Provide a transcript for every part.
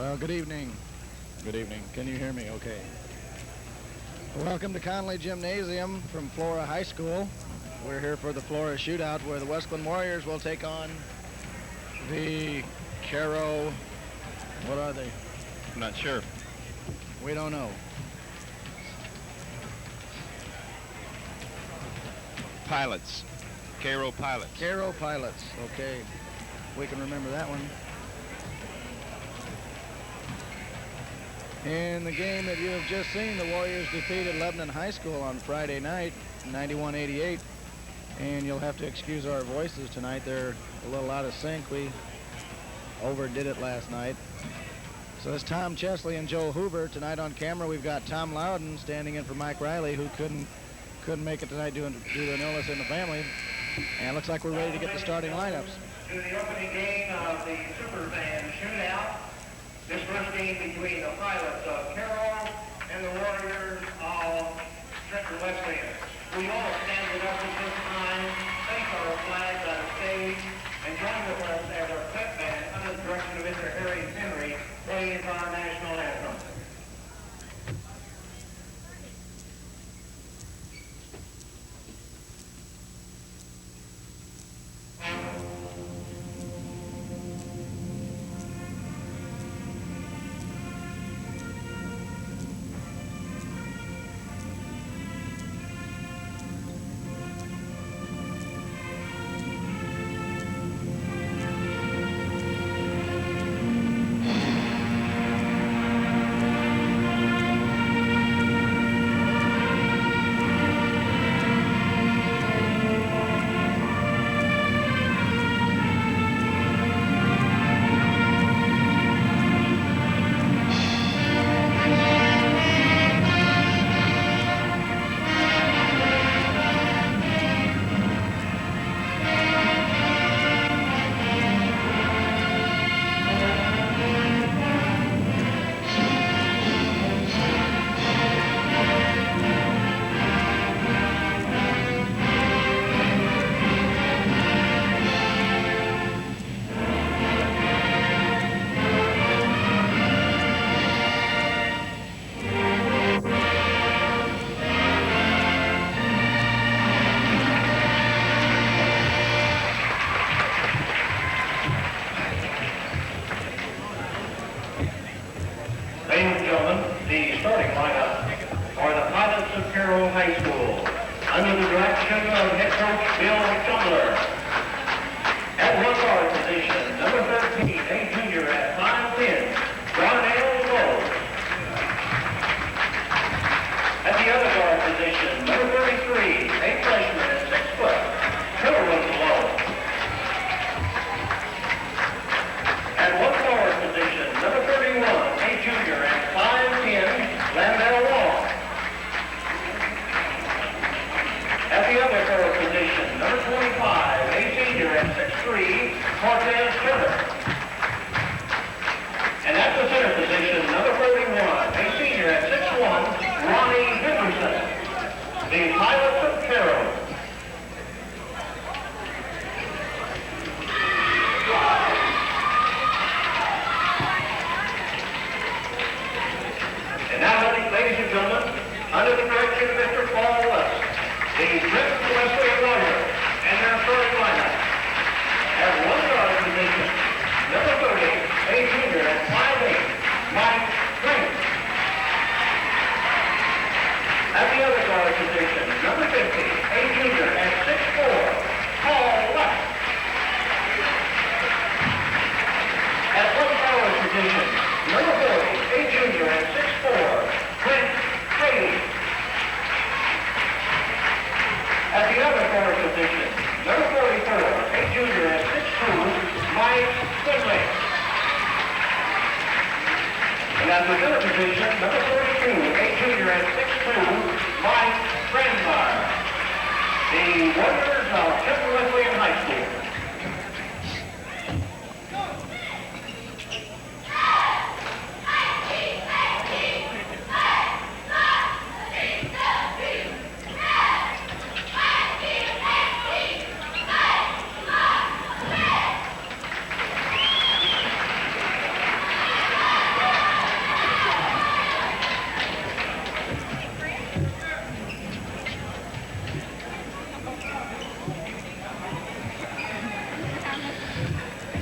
Well, good evening. Good evening. Can you hear me okay? Welcome to Conley Gymnasium from Flora High School. We're here for the Flora Shootout where the Wesclin Warriors will take on the Cairo, what are they? I'm not sure. We don't know. Pilots. Cairo Pilots. Cairo Pilots. Okay. We can remember that one. In the game that you have just seen, the Warriors defeated Lebanon High School on Friday night, 91-88. And you'll have to excuse our voices tonight. They're a little out of sync. We overdid it last night. So it's Tom Chesley and Joe Hoover. Tonight on camera, we've got Tom Loudon standing in for Mike Riley, who couldn't make it tonight due to an illness in the family. And it looks like we're ready to get the starting lineups. To the opening game of the Superfan Shootout. This first game between the Pilots of Cairo and the Warriors of Trenton Wesclin. We all stand with us at this time, face our flags on the stage, and join with us as our pep band under the direction of Mr. Harry Henry plays our national anthem.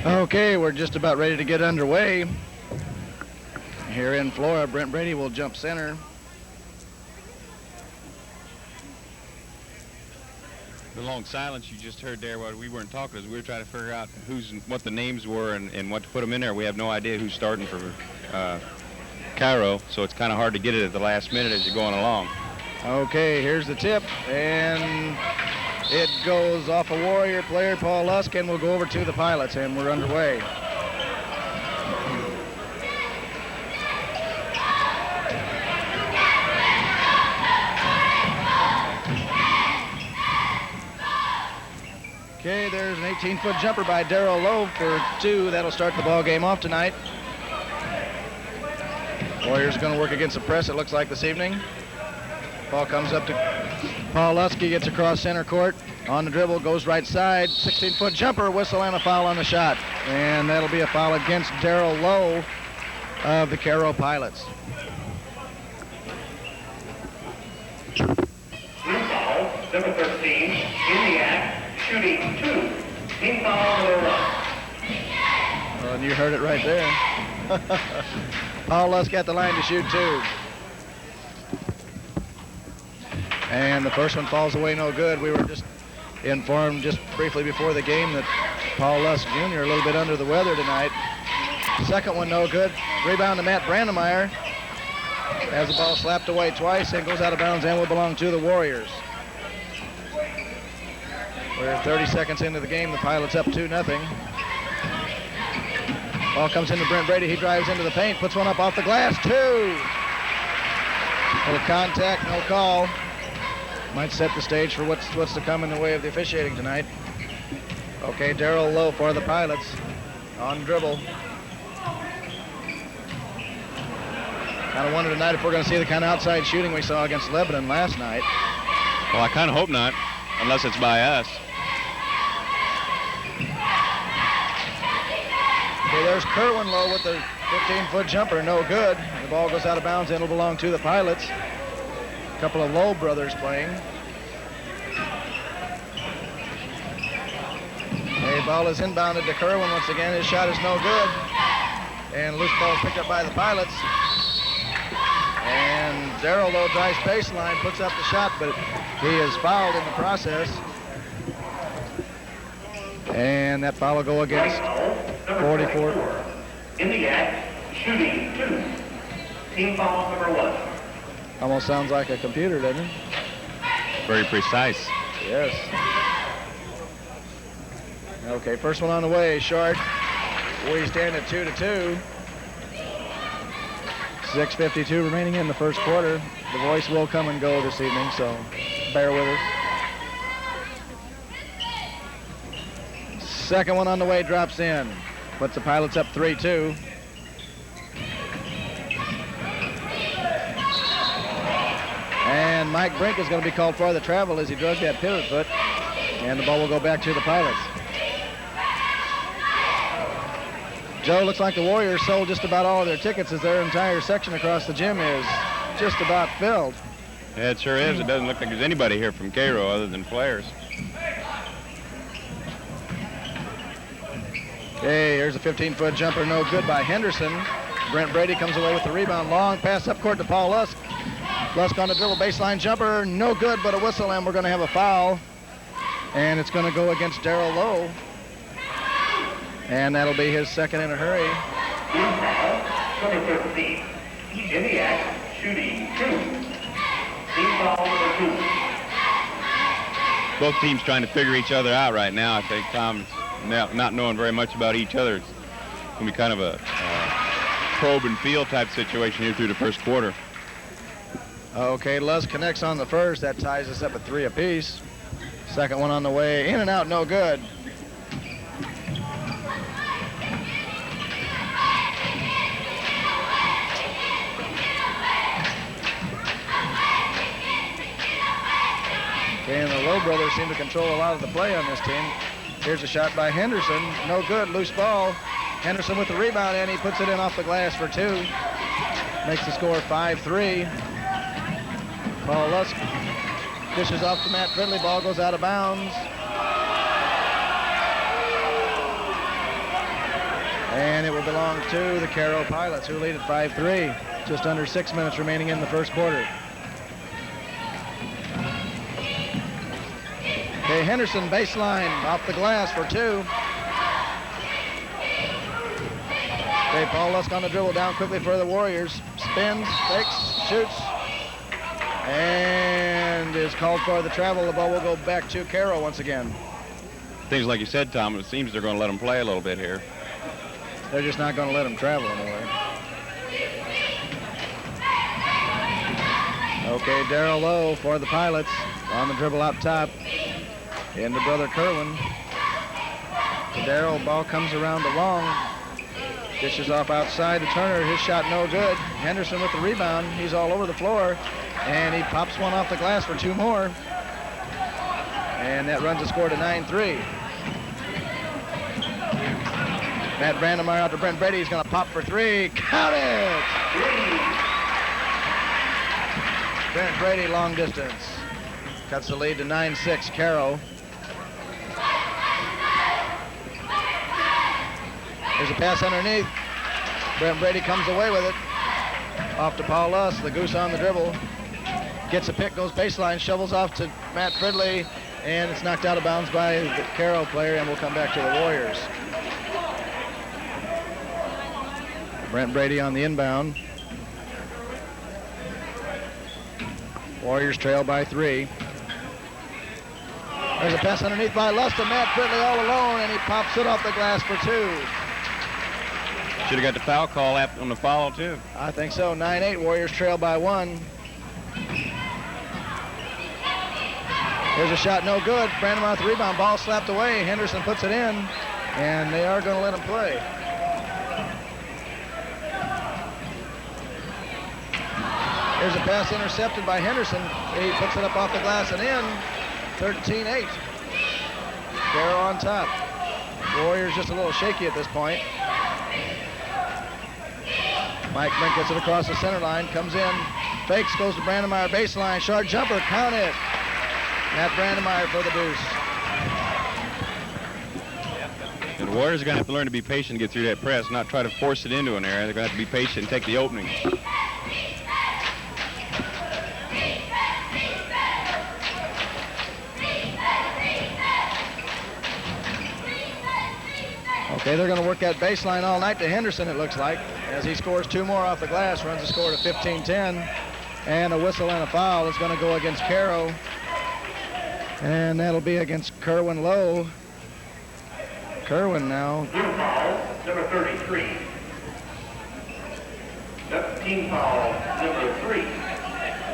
Okay, we're just about ready to get underway. Here in Flora, Brent Brede will jump center. The long silence you just heard there while we weren't talking is we were trying to figure out what the names were and what to put them in there. We have no idea who's starting for Cairo, so it's kind of hard to get it at the last minute as you're going along. Okay, here's the tip, and it goes off a Warrior player, Paul Lusk, and we'll go over to the pilots, and we're underway. Okay, there's an 18-foot jumper by Darrell Lowe for 2. That'll start the ball game off tonight. Warriors going to work against the press, it looks like, this evening. Ball comes up to Paul Lusky, gets across center court. On the dribble, goes right side. 16-foot jumper, whistle and a foul on the shot. And that'll be a foul against Darrell Lowe of the Cairo Pilots. Blue foul, number 13, in the act. Shooting 2. Team foul number 1. Well, and you heard it right there. Paul Lusk at the line to shoot 2. And the first one falls away no good. We were just informed just briefly before the game that Paul Lusk Jr. a little bit under the weather tonight. Second one no good. Rebound to Matt Brandmeyer. Has the ball slapped away twice and goes out of bounds and will belong to the Warriors. We're 30 seconds into the game. The Pilots up 2-0. Ball comes into Brent Brede. He drives into the paint, puts one up off the glass. 2. Little contact, no call. Might set the stage for what's to come in the way of the officiating tonight. Okay, Darrell Lowe for the Pilots on dribble. Kind of wonder tonight if we're going to see the kind of outside shooting we saw against Lebanon last night. Well, I kind of hope not, unless it's by us. Okay, there's Kerwin Lowe with the 15-foot jumper, no good. The ball goes out of bounds and it'll belong to the Pilots. A couple of Lowe brothers playing. The ball is inbounded to Kerwin once again. His shot is no good. And loose ball is picked up by the Pilots. And Darrell Lowe drives baseline, puts up the shot, but he is fouled in the process. And that foul will go against 44. In the act, shooting 2. Team foul number 1. Almost sounds like a computer, doesn't it? Very precise. Yes. Okay, first one on the way, short. We stand at 2-2. 6:52 remaining in the first quarter. The voice will come and go this evening, so bear with us. Second one on the way drops in. Puts the Pilots up 3-2. And Mike Brink is going to be called for the travel as he drug that pivot foot. And the ball will go back to the Pilots. Joe, looks like the Warriors sold just about all of their tickets as their entire section across the gym is just about filled. Yeah, it sure is. It doesn't look like there's anybody here from Cairo other than players. Okay, here's a 15-foot jumper, no good by Henderson. Brent Brede comes away with the rebound. Long pass up court to Paul Lusk. Lusk on the dribble, baseline jumper, no good, but a whistle, and we're going to have a foul. And it's going to go against Darrell Lowe. And that'll be his second in a hurry. Number 13, in the act, shooting 2. Team foul number 2. Both teams trying to figure each other out right now. I think Tom's not knowing very much about each other. It's going to be kind of a probe and feel type situation here through the first quarter. Okay, Lusk connects on the first. That ties us up at 3 apiece. Second one on the way. In and out, no good. Okay, and the Lowe brothers seem to control a lot of the play on this team. Here's a shot by Henderson. No good, loose ball. Henderson with the rebound, and he puts it in off the glass for 2. Makes the score 5-3. Paul Lusk dishes off to Matt Fridley. Ball goes out of bounds. And it will belong to the Cairo Pilots, who lead at 5-3. Just under 6 minutes remaining in the first quarter. Okay, Henderson baseline off the glass for 2. Okay, Paul Lusk on the dribble, down quickly for the Warriors. Spins, fakes, shoots, and is called for the travel. The ball will go back to Cairo once again. Things like you said, Tom, it seems they're going to let them play a little bit here. They're just not going to let him travel anyway. Okay, Darrell Lowe for the Pilots on the dribble up top. Into Brother Kerwin. Darrell, ball comes around the long. Dishes off outside to Turner. His shot no good. Henderson with the rebound. He's all over the floor. And he pops one off the glass for 2 more. And that runs the score to 9-3. Matt Brandmeyer out to Brent Brede. He's going to pop for 3. Count it! Brent Brede, long distance. Cuts the lead to 9-6, Cairo. There's a pass underneath. Brent Brede comes away with it. Off to Paul Lusk, the goose on the dribble. Gets a pick, goes baseline, shovels off to Matt Fridley, and it's knocked out of bounds by the Cairo player, and we'll come back to the Warriors. Brent Brede on the inbound. Warriors trail by 3. There's a pass underneath by Lusk to Matt Fridley all alone, and he pops it off the glass for 2. Should have got the foul call on the foul, too. I think so. 9-8, Warriors trail by 1. There's a shot, no good. Brandmeyer with the rebound, ball slapped away. Henderson puts it in, and they are going to let him play. There's a pass intercepted by Henderson. He puts it up off the glass and in. 13-8. Cairo on top. Warriors just a little shaky at this point. Mike Brink gets it across the center line, comes in, fakes, goes to Brandmeyer, baseline, short jumper, count it. Matt Brandmeyer for the deuce. And the Warriors are going to have to learn to be patient and get through that press, not try to force it into an area. They're going to have to be patient and take the opening. Okay, they're going to work that baseline all night to Henderson, it looks like, as he scores 2 more off the glass, runs the score to 15-10. And a whistle and a foul is going to go against Cairo. And that'll be against Kerwin Lowe. Kerwin now. Blue foul, number 33. That's team foul, number 3.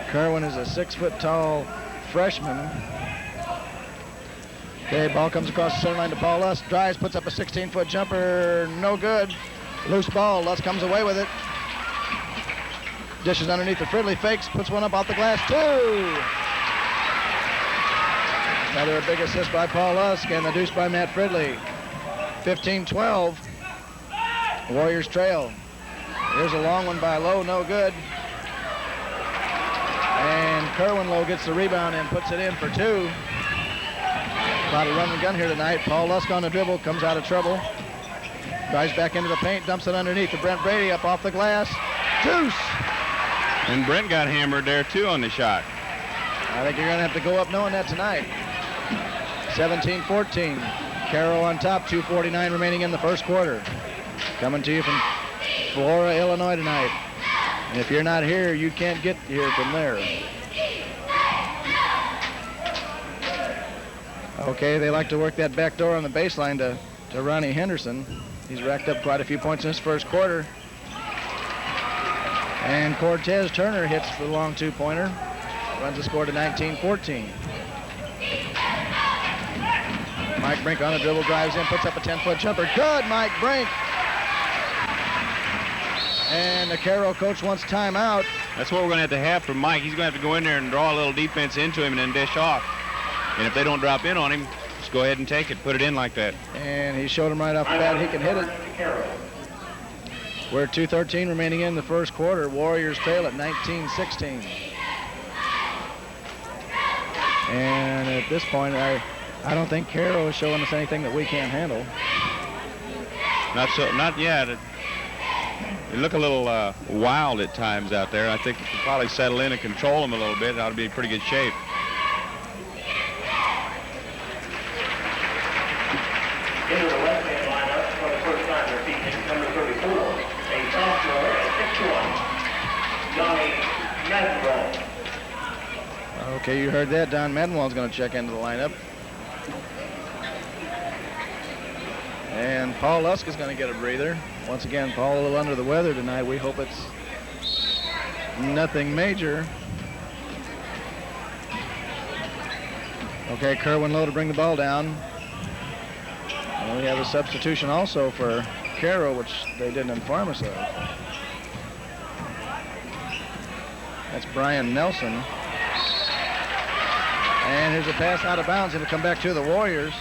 Kerwin is a 6-foot-tall freshman. Okay, ball comes across the center line to Paul Lusk. Drives, puts up a 16-foot jumper. No good. Loose ball. Lusk comes away with it. Dishes underneath the Fridley. Fakes, puts one up off the glass. 2! Another big assist by Paul Lusk and the deuce by Matt Fridley. 15-12. Warriors trail. Here's a long one by Lowe. No good. And Kerwin Lowe gets the rebound and puts it in for 2. A lot of run and gun here tonight. Paul Lusk on the dribble, comes out of trouble. Drives back into the paint, dumps it underneath to Brent Brede, up off the glass. Deuce! And Brent got hammered there, too, on the shot. I think you're going to have to go up knowing that tonight. 17-14. Cairo on top, 2:49 remaining in the first quarter. Coming to you from Flora, Illinois tonight. And if you're not here, you can't get here from there. Okay, they like to work that back door on the baseline to Ronnie Henderson. He's racked up quite a few points in this first quarter. And Cortez Turner hits the long 2-pointer. Runs the score to 19-14. Mike Brink on the dribble, drives in, puts up a 10-foot jumper. Good, Mike Brink. And the Cairo coach wants timeout. That's what we're going to have from Mike. He's going to have to go in there and draw a little defense into him and then dish off. And if they don't drop in on him, just go ahead and take it, put it in like that. And he showed him right off the bat he can hit it. We're 2:13 remaining in the first quarter. Warriors trail at 19-16. And at this point, I don't think Cairo is showing us anything that we can't handle. Not yet. They look a little wild at times out there. I think if we probably settle in and control them a little bit, it ought to be in pretty good shape. Into the left-hand lineup for the first time this evening, number 34, a sophomore at 6'1", Donny Madenwald. Okay, you heard that. Don Madenwald's going to check into the lineup. And Paul Lusk is going to get a breather. Once again, Paul a little under the weather tonight. We hope it's nothing major. Okay, Kerwin Lowe to bring the ball down. And we have a substitution also for Cairo, which they didn't inform us of. That's Brian Nelson. And here's a pass out of bounds. It'll come back to the Warriors.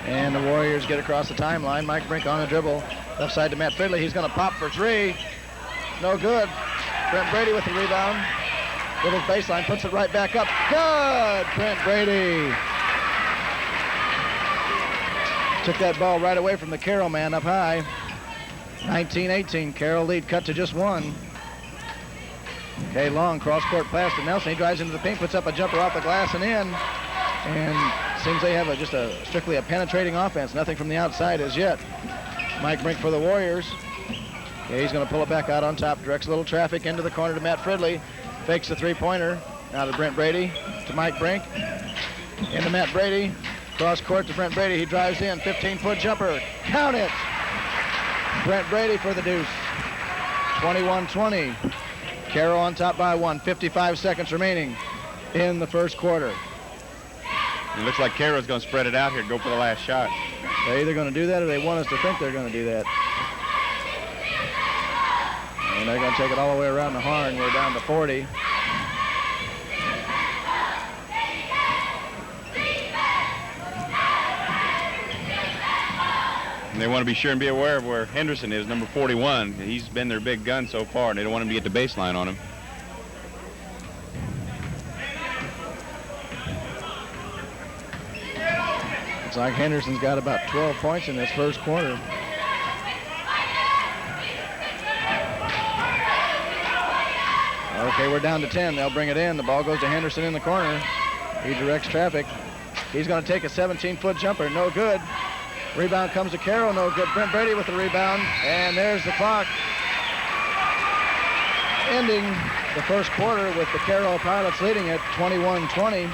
And the Warriors get across the timeline. Mike Brink on the dribble. Left side to Matt Fridley. He's going to pop for three. No good. Brent Brede with the rebound. Little baseline, puts it right back up. Good! Brent Brede. Took that ball right away from the Cairo man up high. 19-18. Cairo lead cut to just one. Okay, long cross-court pass to Nelson. He drives into the paint, puts up a jumper off the glass and in. And seems they have just strictly a penetrating offense. Nothing from the outside as yet. Mike Brink for the Warriors. Okay, he's going to pull it back out on top. Directs a little traffic into the corner to Matt Fridley. Fakes the three-pointer. Now to Brent Brede. To Mike Brink. Into Matt Brede. Cross court to Brent Brede. He drives in. 15-foot jumper. Count it. Brent Brede for the deuce. 21-20. Cairo on top by one. 55 seconds remaining in the first quarter. It looks like Cairo's going to spread it out here and go for the last shot. They're either going to do that or they want us to think they're going to do that. And they're going to take it all the way around the horn. We're down to 40. And they want to be sure and be aware of where Henderson is, number 41. He's been their big gun so far, and they don't want him to get the baseline on him. Looks like Henderson's got about 12 points in this first quarter. Okay, we're down to 10. They'll bring it in. The ball goes to Henderson in the corner. He directs traffic. He's going to take a 17-foot jumper. No good. Rebound comes to Cairo. No good. Brent Brede with the rebound. And there's the clock. Ending the first quarter with the Cairo Pilots leading at 21-20.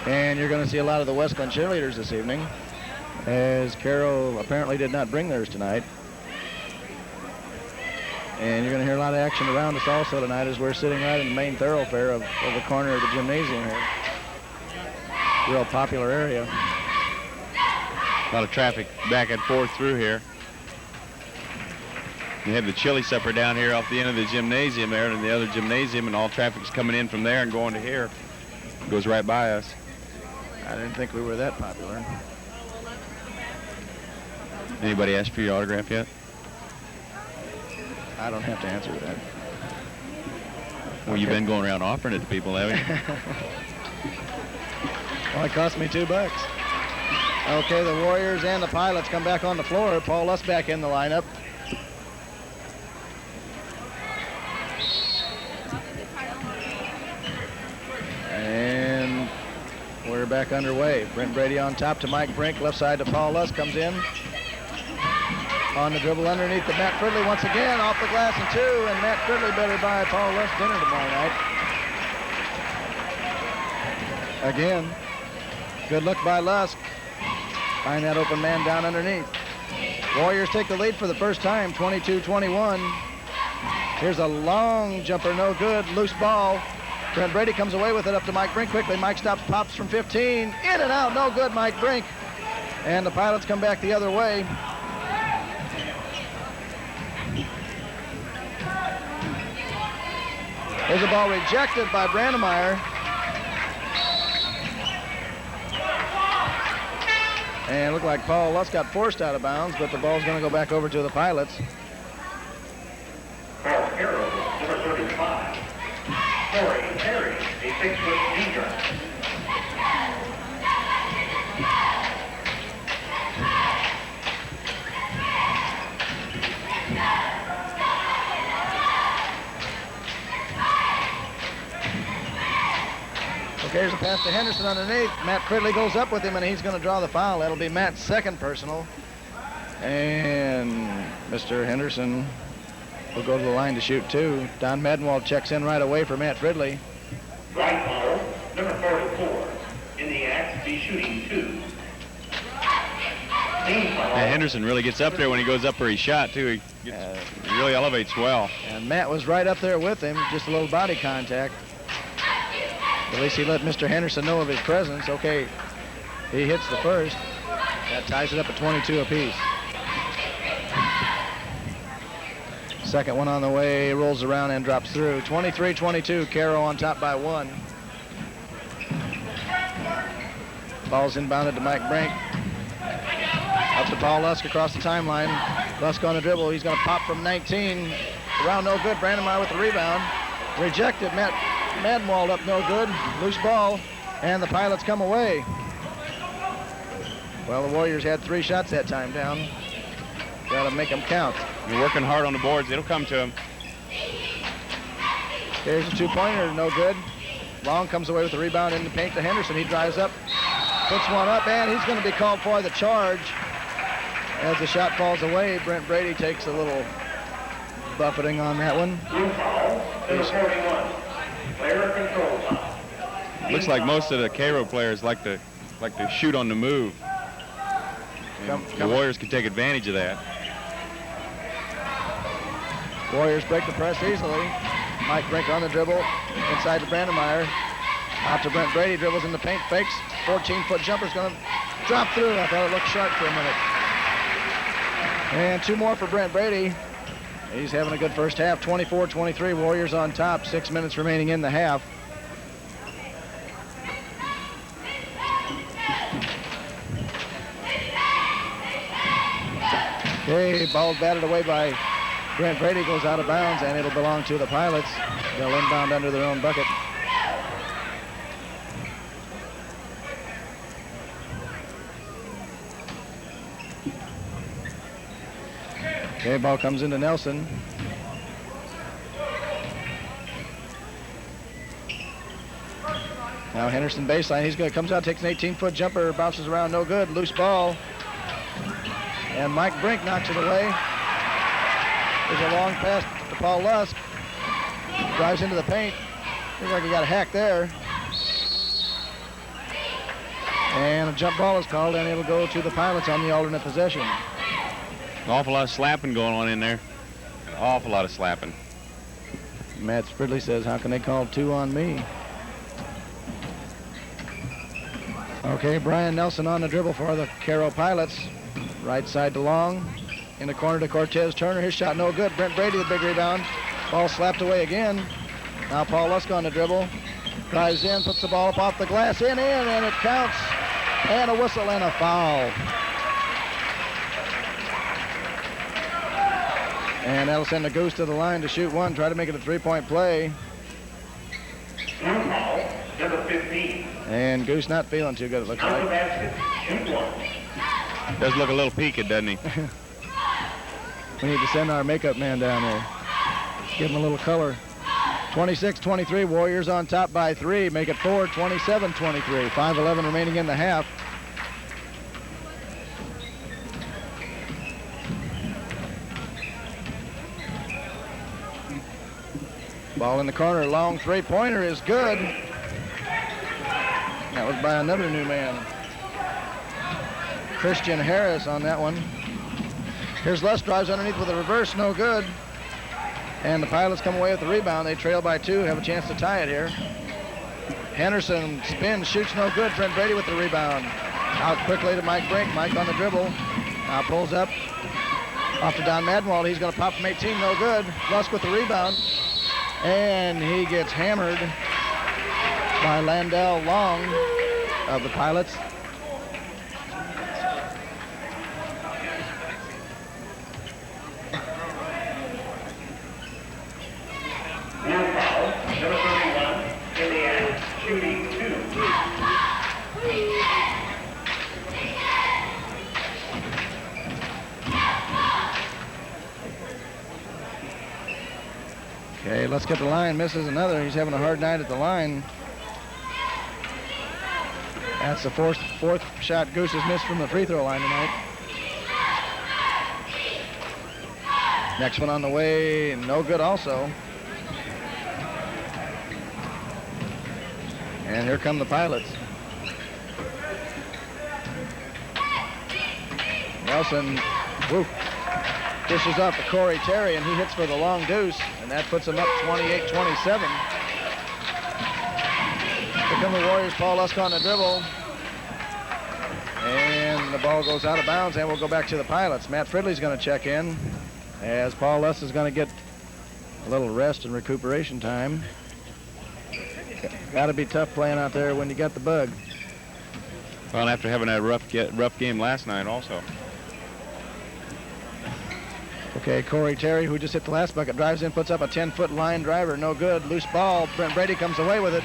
And you're going to see a lot of the Wesclin cheerleaders this evening, as Cairo apparently did not bring theirs tonight. And you're going to hear a lot of action around us also tonight, as we're sitting right in the main thoroughfare of the corner of the gymnasium here. Real popular area. A lot of traffic back and forth through here. We have the chili supper down here off the end of the gymnasium there, and the other gymnasium, and all traffic's coming in from there and going to here. It goes right by us. I didn't think we were that popular. Anybody asked for your autograph yet? I don't have to answer that. Well, Okay. you've been going around offering it to people, haven't you? Well, it cost me $2. Okay, the Warriors and the Pilots come back on the floor. Paul Lusk back in the lineup. And we're back underway. Brent Brede on top to Mike Brink. Left side to Paul Lusk, comes in. On the dribble underneath to Matt Fridley once again. Off the glass and two. And Matt Fridley better buy Paul Lusk dinner tomorrow night. Again. Good look by Lusk. Find that open man down underneath. Warriors take the lead for the first time, 22-21. Here's a long jumper, no good. Loose ball. Brent Brede comes away with it up to Mike Brink quickly. Mike stops, pops from 15. In and out, no good, Mike Brink. And the Pilots come back the other way. There's a ball rejected by Brandmeyer. And it looked like Paul Lusk got forced out of bounds, but the ball's going to go back over to the Pilots. Paul Carries a pass to Henderson underneath. Matt Fridley goes up with him, and he's going to draw the foul. That'll be Matt's second personal. And Mr. Henderson will go to the line to shoot 2. Don Madenwald checks in right away for Matt Fridley. Right ball, number 44. In the act, be shooting 2. And Henderson really gets up there when he goes up for his shot, too. He really elevates well. And Matt was right up there with him, just a little body contact. At least he let Mr. Henderson know of his presence. Okay, he hits the first. That ties it up at 22 apiece. Second one on the way, rolls around and drops through. 23-22, Cairo on top by 1. Ball's inbounded to Mike Brink. Up to Paul Lusk across the timeline. Lusk on the dribble. He's going to pop from 19. Around no good. Brandmeyer with the rebound. Rejected. Matt Madenwald up no good. Loose ball. And the Pilots come away. Well, the Warriors had 3 shots that time down. Got to make them count. You're working hard on the boards. It'll come to him. Here's a 2-pointer. No good. Long comes away with the rebound in the paint to Henderson. He drives up. Puts one up, and he's going to be called for the charge. As the shot falls away, Brent Brede takes a little buffeting on that one. Looks like most of the Cairo players like to shoot on the move. The Warriors can take advantage of that. Warriors break the press easily. Mike Brink on the dribble, inside to Brandmeyer. Out to Brent Brede, dribbles in the paint, fakes. 14-foot jumper's going to drop through. I thought it looked sharp for a minute. And 2 more for Brent Brede. He's having a good first half. 24-23, Warriors on top. 6 minutes remaining in the half. Okay, ball batted away by Brent Brede, goes out of bounds, and it'll belong to the Pilots. They'll inbound under their own bucket. Okay, ball comes into Nelson. Now Henderson baseline. He's going to comes out, takes an 18-foot jumper, bounces around, no good. Loose ball. And Mike Brink knocks it away. There's a long pass to Paul Lusk. Drives into the paint. Looks like he got a hack there. And a jump ball is called, and it'll go to the Pilots on the alternate possession. An awful lot of slapping going on in there. An awful lot of slapping. Matt Fridley says, how can they call 2 on me? Okay, Brian Nelson on the dribble for the Cairo Pilots. Right side to Long. In the corner to Cortez Turner. His shot no good. Brent Brede, the big rebound. Ball slapped away again. Now Paul Lusk on the dribble. Drives in, puts the ball up off the glass. In, and it counts. And a whistle and a foul. And that'll send the Goose to the line to shoot 1. Try to make it a 3-point play. Number 15. And Goose not feeling too good, it looks like. Does look a little peaked, doesn't he? We need to send our makeup man down there. Give him a little color. 26-23, Warriors on top by 3. Make it 4, 27-23. 5:11 remaining in the half. Ball in the corner, long 3-pointer is good. That was by another new man. Christian Harris on that one. Here's Lusk, drives underneath with a reverse, no good. And the Pilots come away with the rebound. They trail by 2, have a chance to tie it here. Henderson spins, shoots no good. Brent Brede with the rebound. Out quickly to Mike Brink. Mike on the dribble. Now pulls up. Off to Don Madenwald. He's going to pop from 18, no good. Lusk with the rebound. And he gets hammered by Landell Long of the Pilots. Number 31 in the act, shooting 2. Okay, let's get the line. Misses another. He's having a hard night at the line. That's the fourth shot Goose has missed from the free throw line tonight. Next one on the way, no good also. And here come the Pilots. Nelson, dishes off to Corey Terry, and he hits for the long deuce, and that puts him up 28-27. Here come the Warriors. Paul Lusk on the dribble. And the ball goes out of bounds, and we'll go back to the Pilots. Matt Fridley's going to check in, as Paul Lusk is going to get a little rest and recuperation time. Got to be tough playing out there when you got the bug. Well, after having that rough game last night also. Okay, Corey Terry, who just hit the last bucket, drives in, puts up a 10-foot line driver. No good. Loose ball. Brent Brede comes away with it.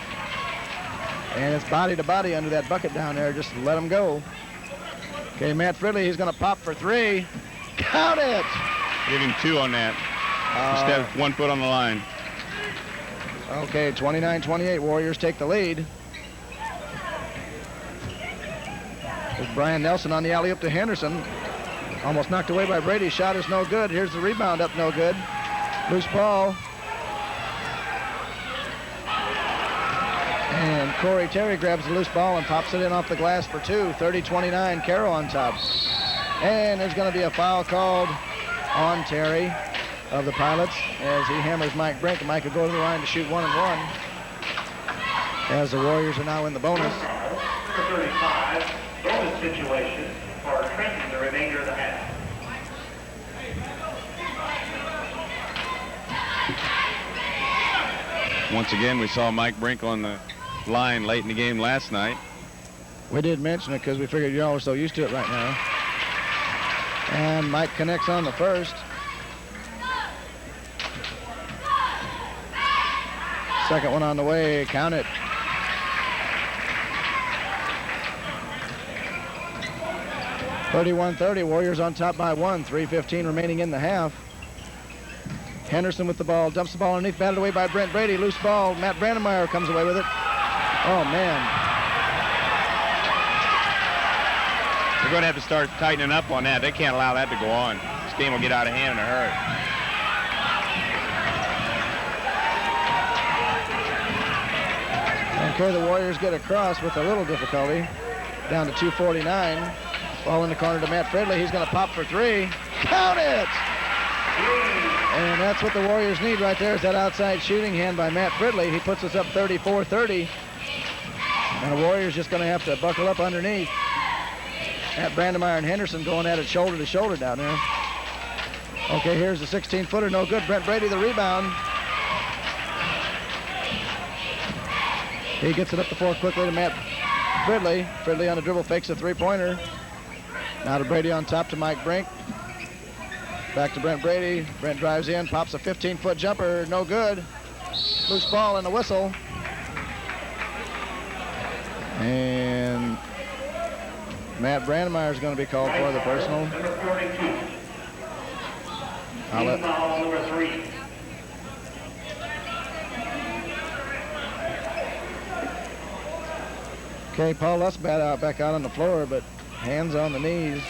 And it's body to body under that bucket down there. Just let him go. Okay, Matt Fridley, he's going to pop for three. Count it! Give him 2 on that. Instead of 1 foot on the line. Okay, 29-28. Warriors take the lead. There's Brian Nelson on the alley-oop to Henderson. Almost knocked away by Brady. Shot is no good. Here's the rebound up, no good. Loose ball. And Corey Terry grabs the loose ball and pops it in off the glass for 2. 30-29, Cairo on top. And there's going to be a foul called on Terry of the Pilots as he hammers Mike Brink. Mike will go to the line to shoot 1 and 1. As the Warriors are now in the bonus. Number 35, bonus situation for Trenton the remainder of the half. Once again, we saw Mike Brink on the line late in the game last night. We did mention it because we figured y'all are so used to it right now. And Mike connects on the first. Second one on the way, count it. (31-30), Warriors on top by 1. 3:15 remaining in the half. Henderson with the ball, dumps the ball underneath, batted away by Brent Brede. Loose ball, Matt Brandmeyer comes away with it. Oh, man. They're going to have to start tightening up on that. They can't allow that to go on. This game will get out of hand in a hurry. Okay, the Warriors get across with a little difficulty. Down to 2:49. Ball in the corner to Matt Fridley. He's going to pop for 3. Count it! And that's what the Warriors need right there, is that outside shooting hand by Matt Fridley. He puts us up 34-30. And the Warriors just going to have to buckle up underneath. At Brandmeyer and Henderson going at it shoulder to shoulder down there. Okay, here's the 16-footer. No good. Brent Brede the rebound. He gets it up the floor quickly to Matt Fridley. Fridley on the dribble fakes a three-pointer. Now to Brede on top to Mike Brink. Back to Brent Brede. Brent drives in, pops a 15-foot jumper. No good. Loose ball and a whistle. And Matt Brandmeyer is going to be called for the personal. Number 42. I'll let foul number 3. Okay, Paul Lusk back out on the floor, but hands on the knees.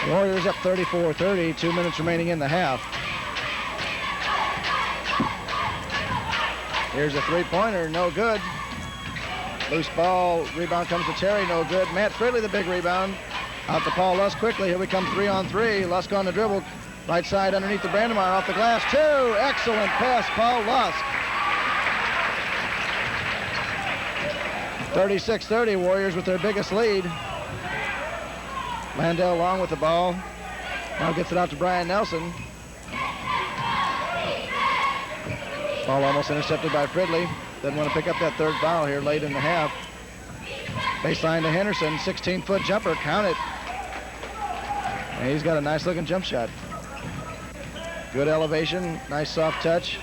Warriors up 34-30, 2 minutes remaining in the half. Here's a three-pointer, no good. Loose ball, rebound comes to Terry, no good. Matt Fridley, the big rebound. Out to Paul Lusk quickly, here we come 3-on-3. Lusk on the dribble, right side underneath the Brandmeyer, off the glass, 2. Excellent pass, Paul Lusk. 36-30, Warriors with their biggest lead. Landell Long with the ball. Now gets it out to Brian Nelson. Ball almost intercepted by Fridley. Doesn't want to pick up that third foul here late in the half. Baseline to Henderson, 16-foot jumper, count it. And he's got a nice looking jump shot. Good elevation, nice soft touch.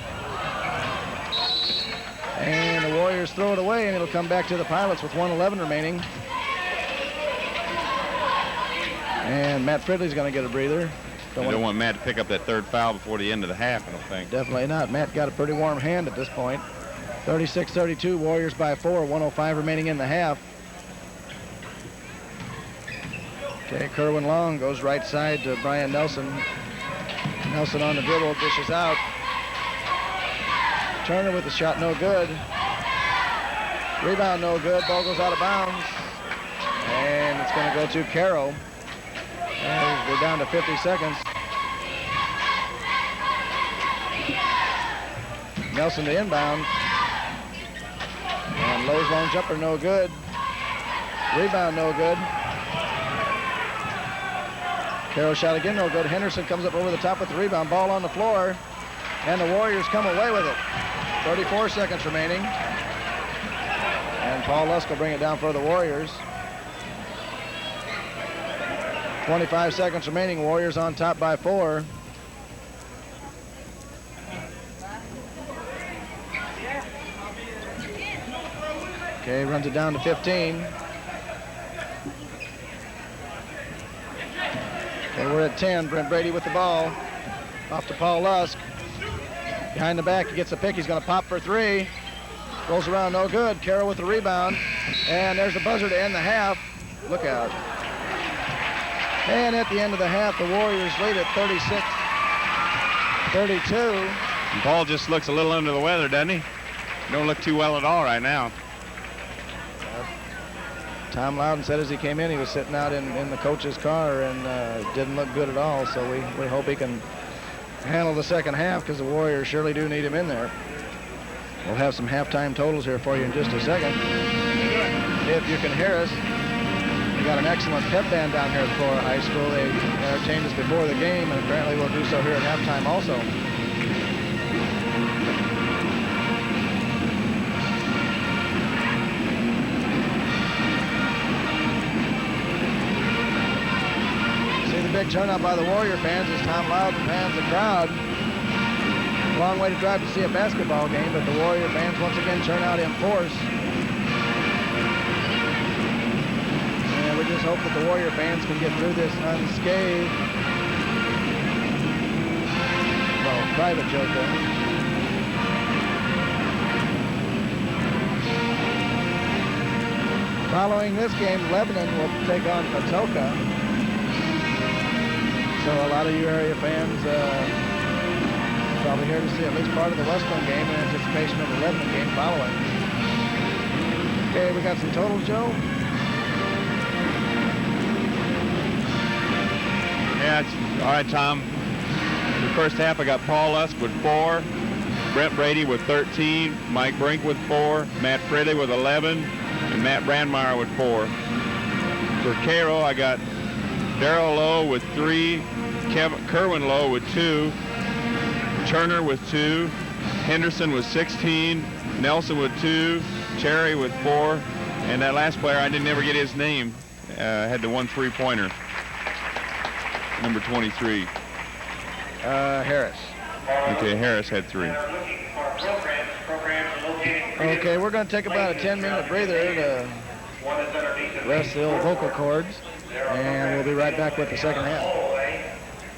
And the Warriors throw it away, and it'll come back to the Pilots with 1:11 remaining. And Matt Fridley's going to get a breather. Don't want Matt to pick up that third foul before the end of the half, I don't think. Definitely not. Matt got a pretty warm hand at this point. 36-32, Warriors by 4, 105 remaining in the half. Okay, Kerwin Long goes right side to Brian Nelson. Nelson on the dribble, dishes out. Turner with the shot, no good. Rebound, no good. Ball goes out of bounds. And it's going to go to Cairo. And we're down to 50 seconds. Nelson to inbound. And Lowe's long jumper, no good. Rebound, no good. Cairo shot again, no good. Henderson comes up over the top with the rebound. Ball on the floor. And the Warriors come away with it. 34 seconds remaining. And Paul Lusk will bring it down for the Warriors. 25 seconds remaining. Warriors on top by 4. Okay, runs it down to 15. Okay, we're at 10. Brent Brede with the ball. Off to Paul Lusk. Behind the back, he gets a pick. He's going to pop for 3. Rolls around, no good. Cairo with the rebound. And there's the buzzer to end the half. Look out. And at the end of the half, the Warriors lead at 36-32. Paul just looks a little under the weather, doesn't he? Don't look too well at all right now. Tom Loudon said as he came in, he was sitting out in the coach's car and didn't look good at all. So we hope he can handle the second half, because the Warriors surely do need him in there. We'll have some halftime totals here for you in just a second. If you can hear us, we got an excellent pep band down here at Flora High School. They entertained us before the game, and apparently will do so here at halftime also. Big turnout by the Warrior fans as Tom Loudon fans the crowd. Long way to drive to see a basketball game, but the Warrior fans once again turn out in force. And we just hope that the Warrior fans can get through this unscathed. Well, private joke there. Following this game, Lebanon will take on Patoka. So a lot of you area fans probably here to see at least part of the Wesclin game in anticipation of the Lebanon game following. Okay, we got some totals, Joe? Yeah, all right, Tom. The first half, I got Paul Lusk with 4, Brent Brede with 13, Mike Brink with 4, Matt Fridley with 11, and Matt Brandmeyer with 4. For Cairo, I got Darrell Lowe with 3, Kerwin Lowe with 2, Turner with 2, Henderson with 16, Nelson with 2, Cherry with 4, and that last player, I didn't ever get his name, had the 1 3-pointer, number 23. Harris. Okay, Harris had 3. Okay, we're going to take about a 10-minute breather to rest the old vocal cords, and we'll be right back with the second half.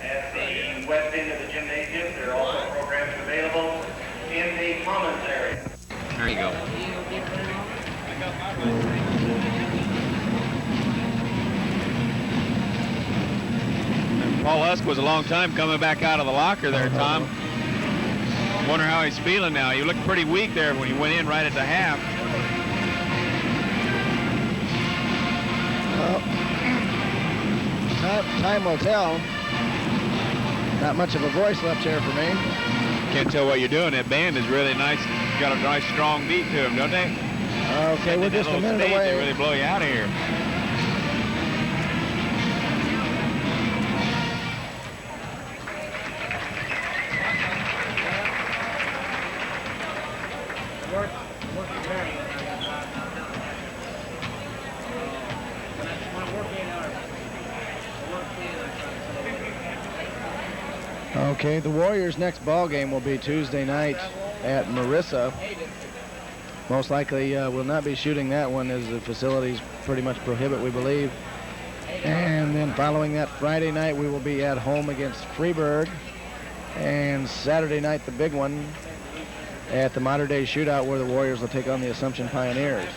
At the west end of the gymnasium, there are also programs available in the commons area. There you go. Paul Lusk was a long time coming back out of the locker there, Tom. Wonder how he's feeling now. You looked pretty weak there when you went in right at the half. Well, time will tell. Not much of a voice left here for me. Can't tell what you're doing. That band is really nice. Got a nice strong beat to them, don't they? Okay, we're just a minute away. They really blow you out of here. Okay, the Warriors' next ball game will be Tuesday night at Marissa. Most likely will not be shooting that one, as the facilities pretty much prohibit, we believe. And then following that Friday night, we will be at home against Freeburg. And Saturday night, the big one, at the Modern Day Shootout where the Warriors will take on the Assumption Pioneers.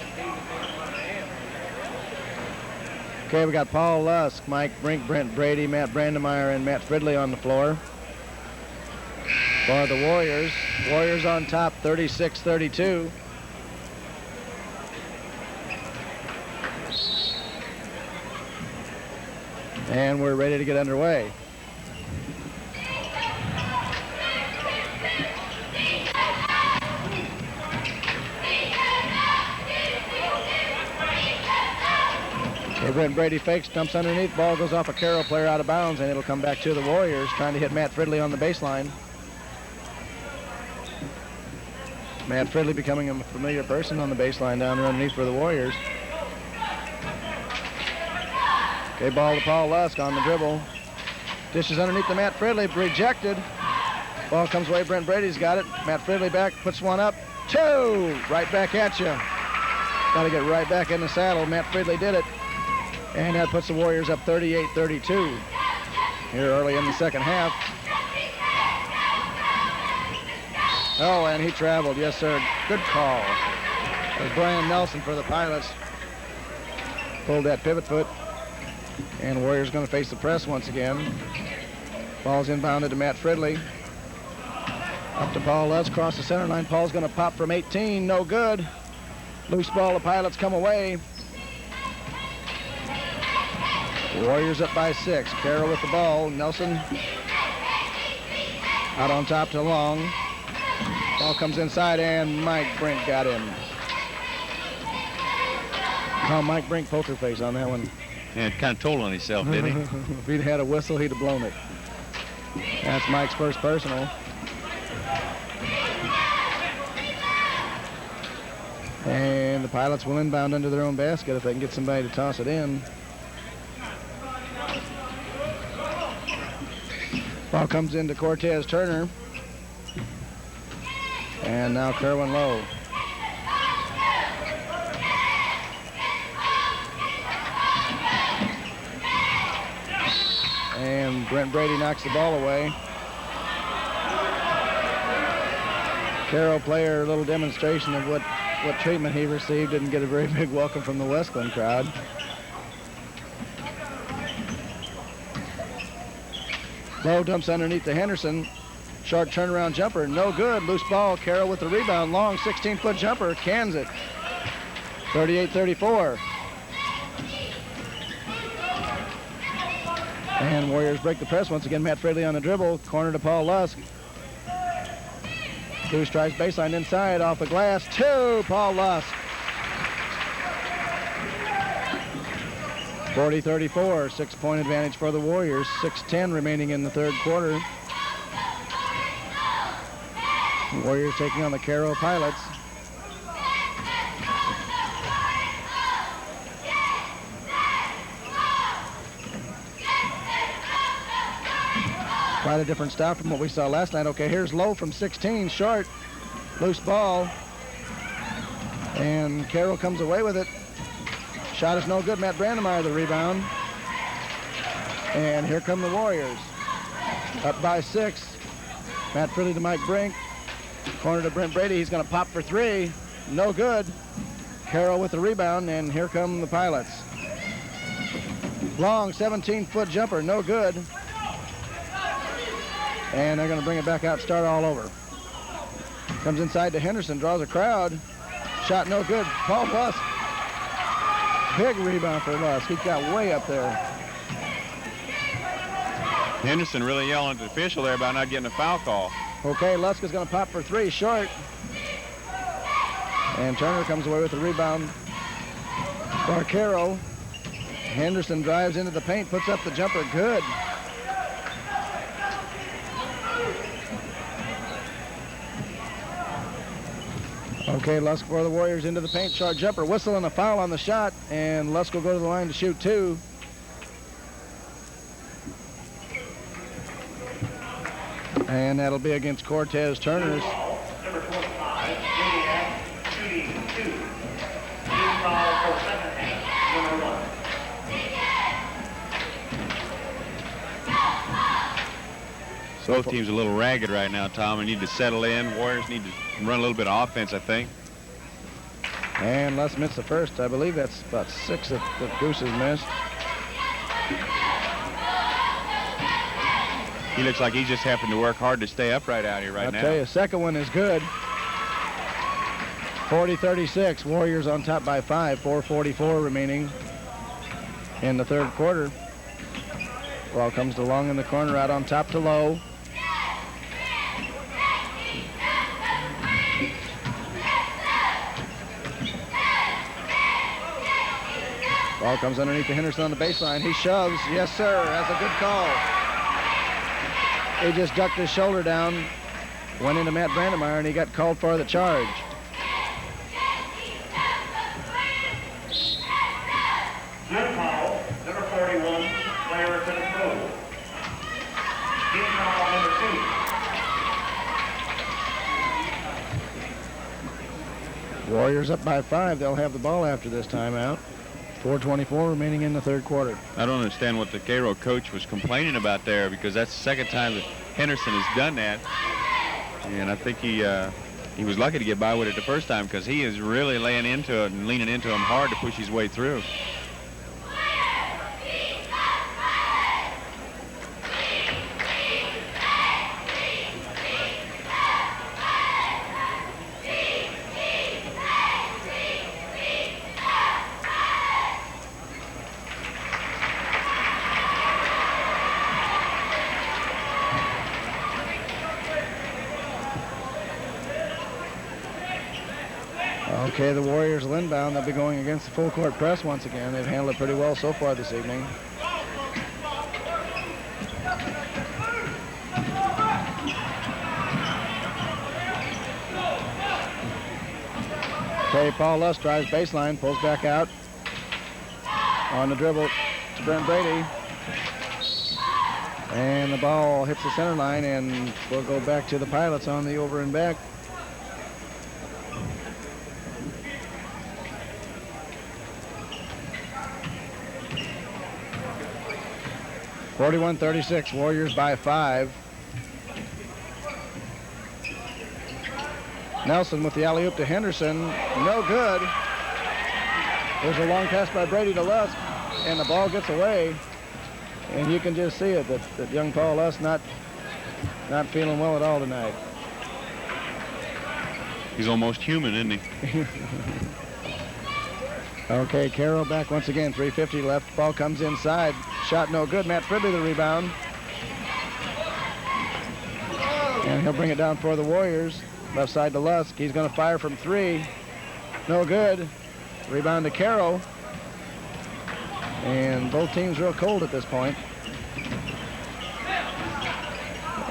Okay, we got Paul Lusk, Mike Brink, Brent Brede, Matt Brandmeyer, and Matt Fridley on the floor. For the Warriors. Warriors on top, 36-32. And we're ready to get underway. Okay, Brent Brede fakes, dumps underneath, ball goes off a Cairo player out of bounds, and it'll come back to the Warriors, trying to hit Matt Fridley on the baseline. Matt Fridley becoming a familiar person on the baseline down there underneath for the Warriors. Okay, ball to Paul Lusk on the dribble. Dishes underneath to Matt Fridley, rejected. Ball comes away, Brent Brady's got it. Matt Fridley back, puts one up, two! Right back at you. Got to get right back in the saddle. Matt Fridley did it. And that puts the Warriors up 38-32 here early in the second half. Oh, and he traveled. Yes, sir. Good call. It was Brian Nelson for the Pilots. Pulled that pivot foot. And Warriors going to face the press once again. Ball's inbounded to Matt Fridley. Up to Paul Lusk, across the center line. Paul's going to pop from 18. No good. Loose ball. The Pilots come away. Warriors up by 6. Cairo with the ball. Nelson out on top to Long. Ball comes inside, and Mike Brink got him. Oh, Mike Brink poker face on that one. Yeah, it kind of told on himself, didn't he? If he'd had a whistle, he'd have blown it. That's Mike's first personal. And the Pilots will inbound under their own basket if they can get somebody to toss it in. Ball comes into Cortez Turner. And now Kerwin Lowe. And Brent Brede knocks the ball away. Cairo player, a little demonstration of what treatment he received. Didn't get a very big welcome from the Wesclin crowd. Lowe dumps underneath to Henderson. Short turnaround jumper, no good. Loose ball, Cairo with the rebound. Long 16-foot jumper, cans it. 38-34. And Warriors break the press once again. Matt Fridley on the dribble, corner to Paul Lusk. Two strikes baseline inside, off the glass. Two, Paul Lusk. 40-34, 6-point advantage for the Warriors. 6:10 remaining in the third quarter. Warriors taking on the Cairo Pilots. Quite a different style from what we saw last night. Okay, here's Lowe from 16, short, loose ball. And Cairo comes away with it. Shot is no good. Matt Brandmeyer the rebound. And here come the Warriors. Up by 6. Matt Fridley to Mike Brink. Corner to Brent Brede. He's going to pop for 3. No good. Cairo with the rebound, and here come the Pilots. Long 17-foot jumper. No good. And they're going to bring it back out, start all over. Comes inside to Henderson, draws a crowd. Shot no good. Paul Lusk. Big rebound for Lusk. He got way up there. Henderson really yelling at the official there about not getting a foul call. Okay, Lusk is going to pop for 3, short. And Turner comes away with the rebound for Cairo. Henderson drives into the paint, puts up the jumper, good. Okay, Lusk for the Warriors into the paint, short jumper, whistle and a foul on the shot, and Lusk will go to the line to shoot 2. And that'll be against Cortez Turner's. Number 25, Juliet, shooting 2. Team foul for second half, number 1. Both teams a little ragged right now, Tom. They need to settle in. Warriors need to run a little bit of offense, I think. And Lusk missed the first. I believe that's about 6 that Goose has missed. He looks like he's just having to work hard to stay upright out here right now. I'll tell you, second one is good. 40-36. Warriors on top by 5. 4:44 remaining in the third quarter. Ball comes to Long in the corner, out on top to Lowe. Ball comes underneath to Henderson on the baseline. He shoves. Yes, sir. That's a good call. He just ducked his shoulder down, went into Matt Brandmeyer, and he got called for the charge. Good call, number 41, player to the goal. Team foul number 2. Warriors up by 5. They'll have the ball after this timeout. 4:24 remaining in the third quarter. I don't understand what the Cairo coach was complaining about there, because that's the second time that Henderson has done that. And I think he was lucky to get by with it the first time, because he is really laying into it and leaning into him hard to push his way through. Okay, the Warriors will inbound. They'll be going against the full court press once again. They've handled it pretty well so far this evening. Okay, Paul Lusk drives baseline, pulls back out on the dribble to Brent Brede. And the ball hits the center line, and we'll go back to the Pilots on the over and back. (41-36), Warriors by 5. Nelson with the alley-oop to Henderson. No good. There's a long pass by Brede to Lusk, and the ball gets away. And you can just see it, that young Paul Lusk not feeling well at all tonight. He's almost human, isn't he? Okay, Cairo back once again. 3:50 left. Ball comes inside. Shot no good. Matt Fridley the rebound. And he'll bring it down for the Warriors. Left side to Lusk. He's going to fire from 3. No good. Rebound to Cairo. And both teams real cold at this point.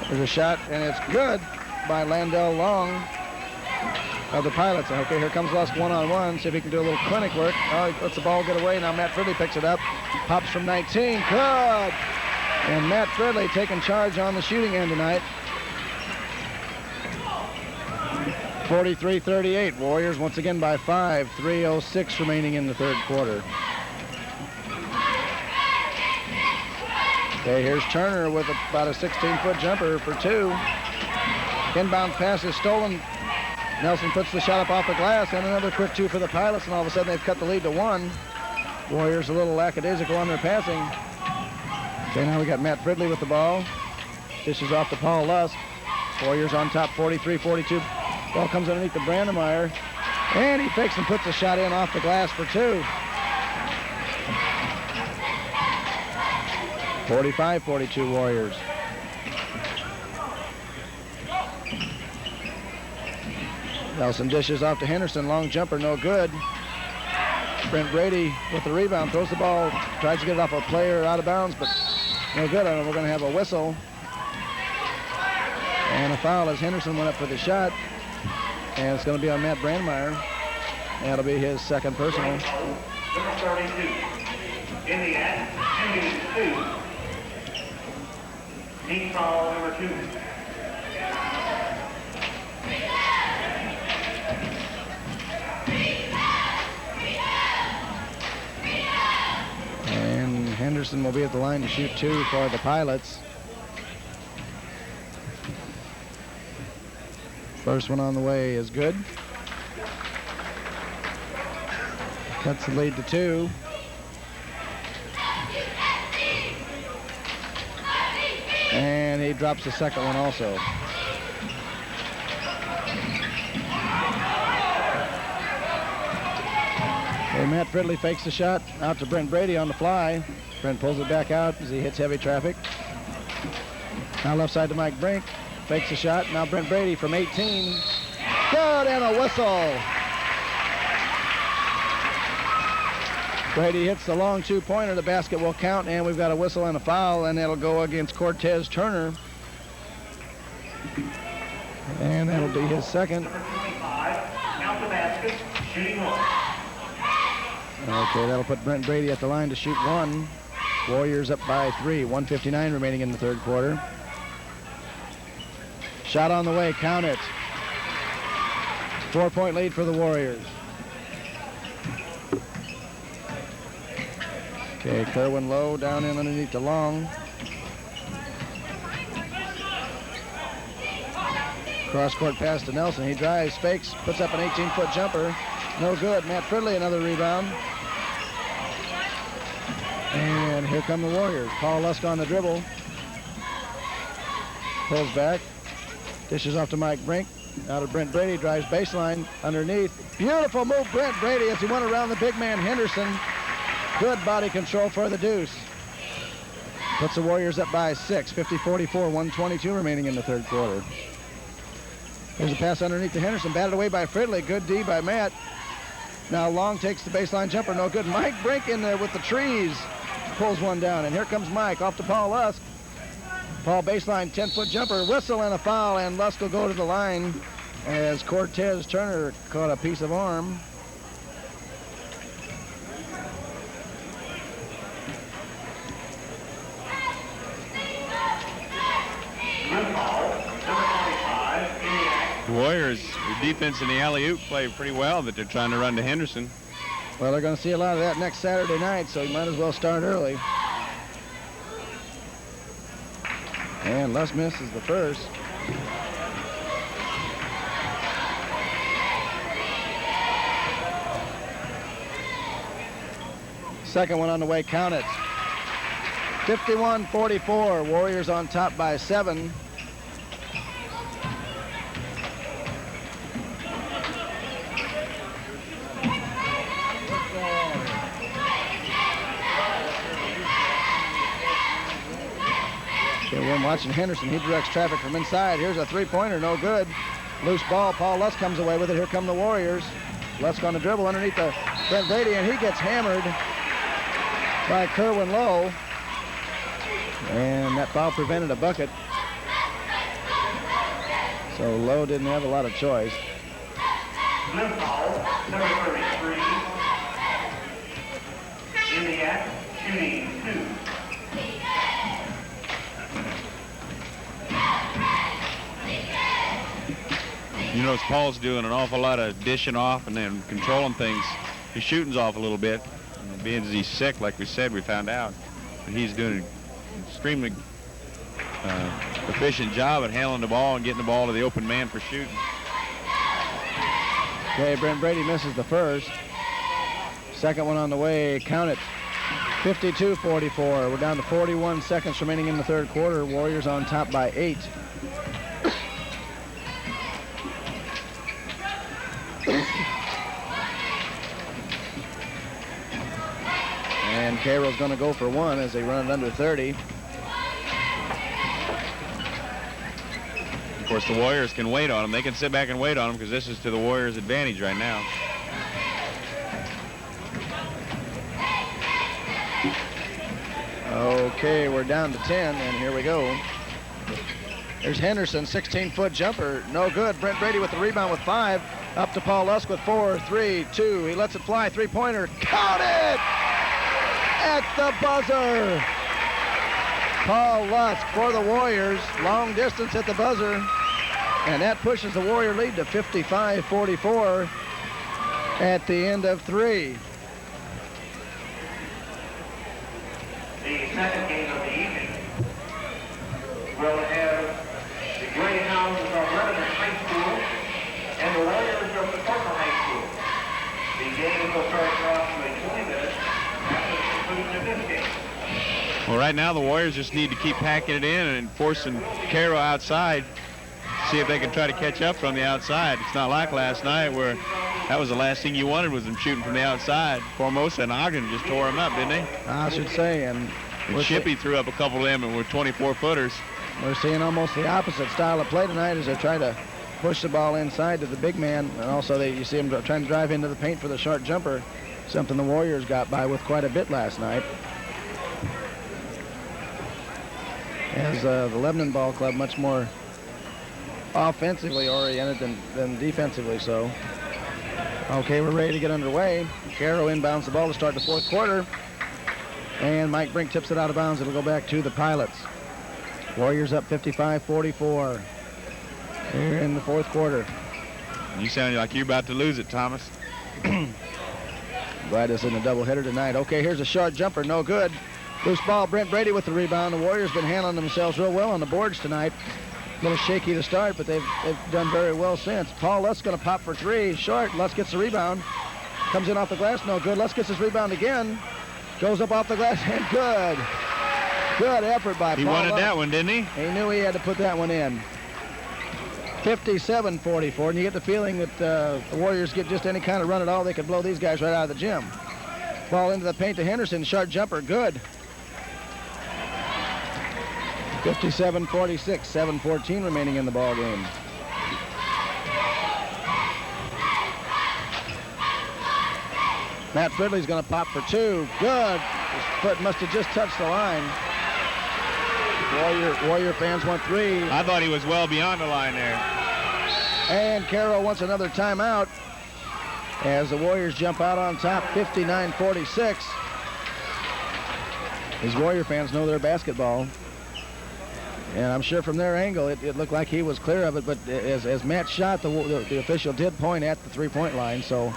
There's a shot, and it's good by Landell Long of the Pilots. Okay, here comes Lusk one-on-one. See if he can do a little clinic work. Oh, he lets the ball get away. Now Matt Fridley picks it up. Pops from 19. Good! And Matt Fridley taking charge on the shooting end tonight. 43-38. Warriors once again by 5. 3:06 remaining in the third quarter. Okay, here's Turner with about a 16-foot jumper for 2. Inbound pass is stolen. Nelson puts the shot up off the glass, and another quick 2 for the Pilots, and all of a sudden they've cut the lead to 1. Warriors a little lackadaisical on their passing. Okay, now we got Matt Fridley with the ball. Dishes off to Paul Lusk. Warriors on top, 43-42. Ball comes underneath to Brandmeyer, and he fakes and puts the shot in off the glass for 2. 45-42 Warriors. Nelson dishes off to Henderson. Long jumper, no good. Brent Brede with the rebound, throws the ball, tries to get it off a player out of bounds, but no good. I know we're going to have a whistle. And a foul as Henderson went up for the shot. And it's going to be on Matt Brandmeyer. That'll be his second personal. Number 32, in the act, 2. Team foul number 2. And Henderson will be at the line to shoot 2 for the Pilots. First one on the way is good. Cuts the lead to 2. And he drops the second one also. Okay, Matt Fridley fakes the shot out to Brent Brede on the fly. Brent pulls it back out as he hits heavy traffic. Now left side to Mike Brink. Fakes the shot. Now Brent Brede from 18. Good, and a whistle. Brede hits the long 2-pointer. The basket will count, and we've got a whistle and a foul, and it'll go against Cortez Turner. And that'll be his second. Number 25, out the basket, shooting 1. Okay, that'll put Brent Brede at the line to shoot 1. Warriors up by 3. 1:59 remaining in the third quarter. Shot on the way, count it. 4-point lead for the Warriors. Okay, Kerwin low down in underneath the long. Cross-court pass to Nelson. He drives, fakes, puts up an 18-foot jumper. No good. Matt Fridley, another rebound. And here come the Warriors. Paul Lusk on the dribble. Pulls back. Dishes off to Mike Brink. Out of Brent Brede. Drives baseline underneath. Beautiful move, Brent Brede, as he went around the big man Henderson. Good body control for the deuce. Puts the Warriors up by 6. 50-44, 1:22 remaining in the third quarter. There's a pass underneath to Henderson. Batted away by Fridley. Good D by Matt. Now Long takes the baseline jumper. No good. Mike Brink in there with the trees. Pulls one down. And here comes Mike off to Paul Lusk. Paul baseline 10-foot jumper. Whistle and a foul. And Lusk will go to the line as Cortez Turner caught a piece of arm. The Warriors, the defense in the alley-oop play pretty well that they're trying to run to Henderson. Well, they're going to see a lot of that next Saturday night, so you might as well start early. And Lusk misses the first. Second one on the way, count it. 51-44, Warriors on top by 7. We're watching Henderson. He directs traffic from inside. Here's a three-pointer, no good. Loose ball. Paul Lusk comes away with it. Here come the Warriors. Lusk on the dribble underneath the Brent Brede, and he gets hammered by Kerwin Lowe. And that foul prevented a bucket. So Lowe didn't have a lot of choice. Blue foul, number 33. In the act, shooting 2. You notice Paul's doing an awful lot of dishing off and then controlling things. His shooting's off a little bit. Being as he's sick, like we said, we found out. But he's doing an extremely efficient job at handling the ball and getting the ball to the open man for shooting. Okay, Brent Brede misses the first. Second one on the way, count it. 52-44. We're down to 41 seconds remaining in the third quarter. Warriors on top by 8. And Cairo's going to go for one as they run it under 30. Of course, the Warriors can wait on him. They can sit back and wait on him because this is to the Warriors' advantage right now. Okay, we're down to 10, and here we go. There's Henderson, 16-foot jumper, no good. Brent Brede with the rebound with 5. Up to Paul Lusk with 4, 3, 2. He lets it fly, three-pointer, count it! At the buzzer. Paul Lusk for the Warriors, long distance at the buzzer, and that pushes the Warrior lead to 55-44 at the end of 3. The second game of the evening will have the Greyhounds of Lebanon High School the Warriors of the Parker High School. The game will start approximately 20 minutes after the conclusion of this game. Well, right now the Warriors just need to keep packing it in and forcing Cairo outside. See if they can try to catch up from the outside. It's not like last night where that was the last thing you wanted was them shooting from the outside. Formosa and Ogden just tore them up, didn't they? I should say. And Shippey threw up a couple of them and were 24-footers. We're seeing almost the opposite style of play tonight as they try to push the ball inside to the big man. And also you see them trying to drive into the paint for the short jumper, something the Warriors got by with quite a bit last night. As the Lebanon Ball Club much more offensively oriented than defensively so. Okay, we're ready to get underway. Cairo inbounds the ball to start the fourth quarter. And Mike Brink tips it out of bounds. It'll go back to the Pilots. Warriors up 55-44 here in the fourth quarter. You sound like you're about to lose it, Thomas. Glad it's in a doubleheader tonight. Okay, here's a short jumper, no good. Loose ball, Brent Brede with the rebound. The Warriors been handling themselves real well on the boards tonight. A little shaky to start, but they've done very well since. Paul Lusk going to pop for three. Short. Lusk gets the rebound. Comes in off the glass. No good. Lusk gets his rebound again. Goes up off the glass and good. Good effort by Paul. He wanted Lusk. that one, didn't he? He knew he had to put that one in. 57-44, and you get the feeling that the Warriors get just any kind of run at all, they could blow these guys right out of the gym. Ball into the paint to Henderson. Short jumper. Good. 57-46, 7:14 remaining in the ball game. Matt Fridley's going to pop for two. Good. His foot must have just touched the line. Warrior fans want three. I thought he was well beyond the line there. And Cairo wants another timeout as the Warriors jump out on top, 59-46. These Warrior fans know their basketball. And I'm sure from their angle, it looked like he was clear of it, but as Matt shot, the official did point at the three-point line, so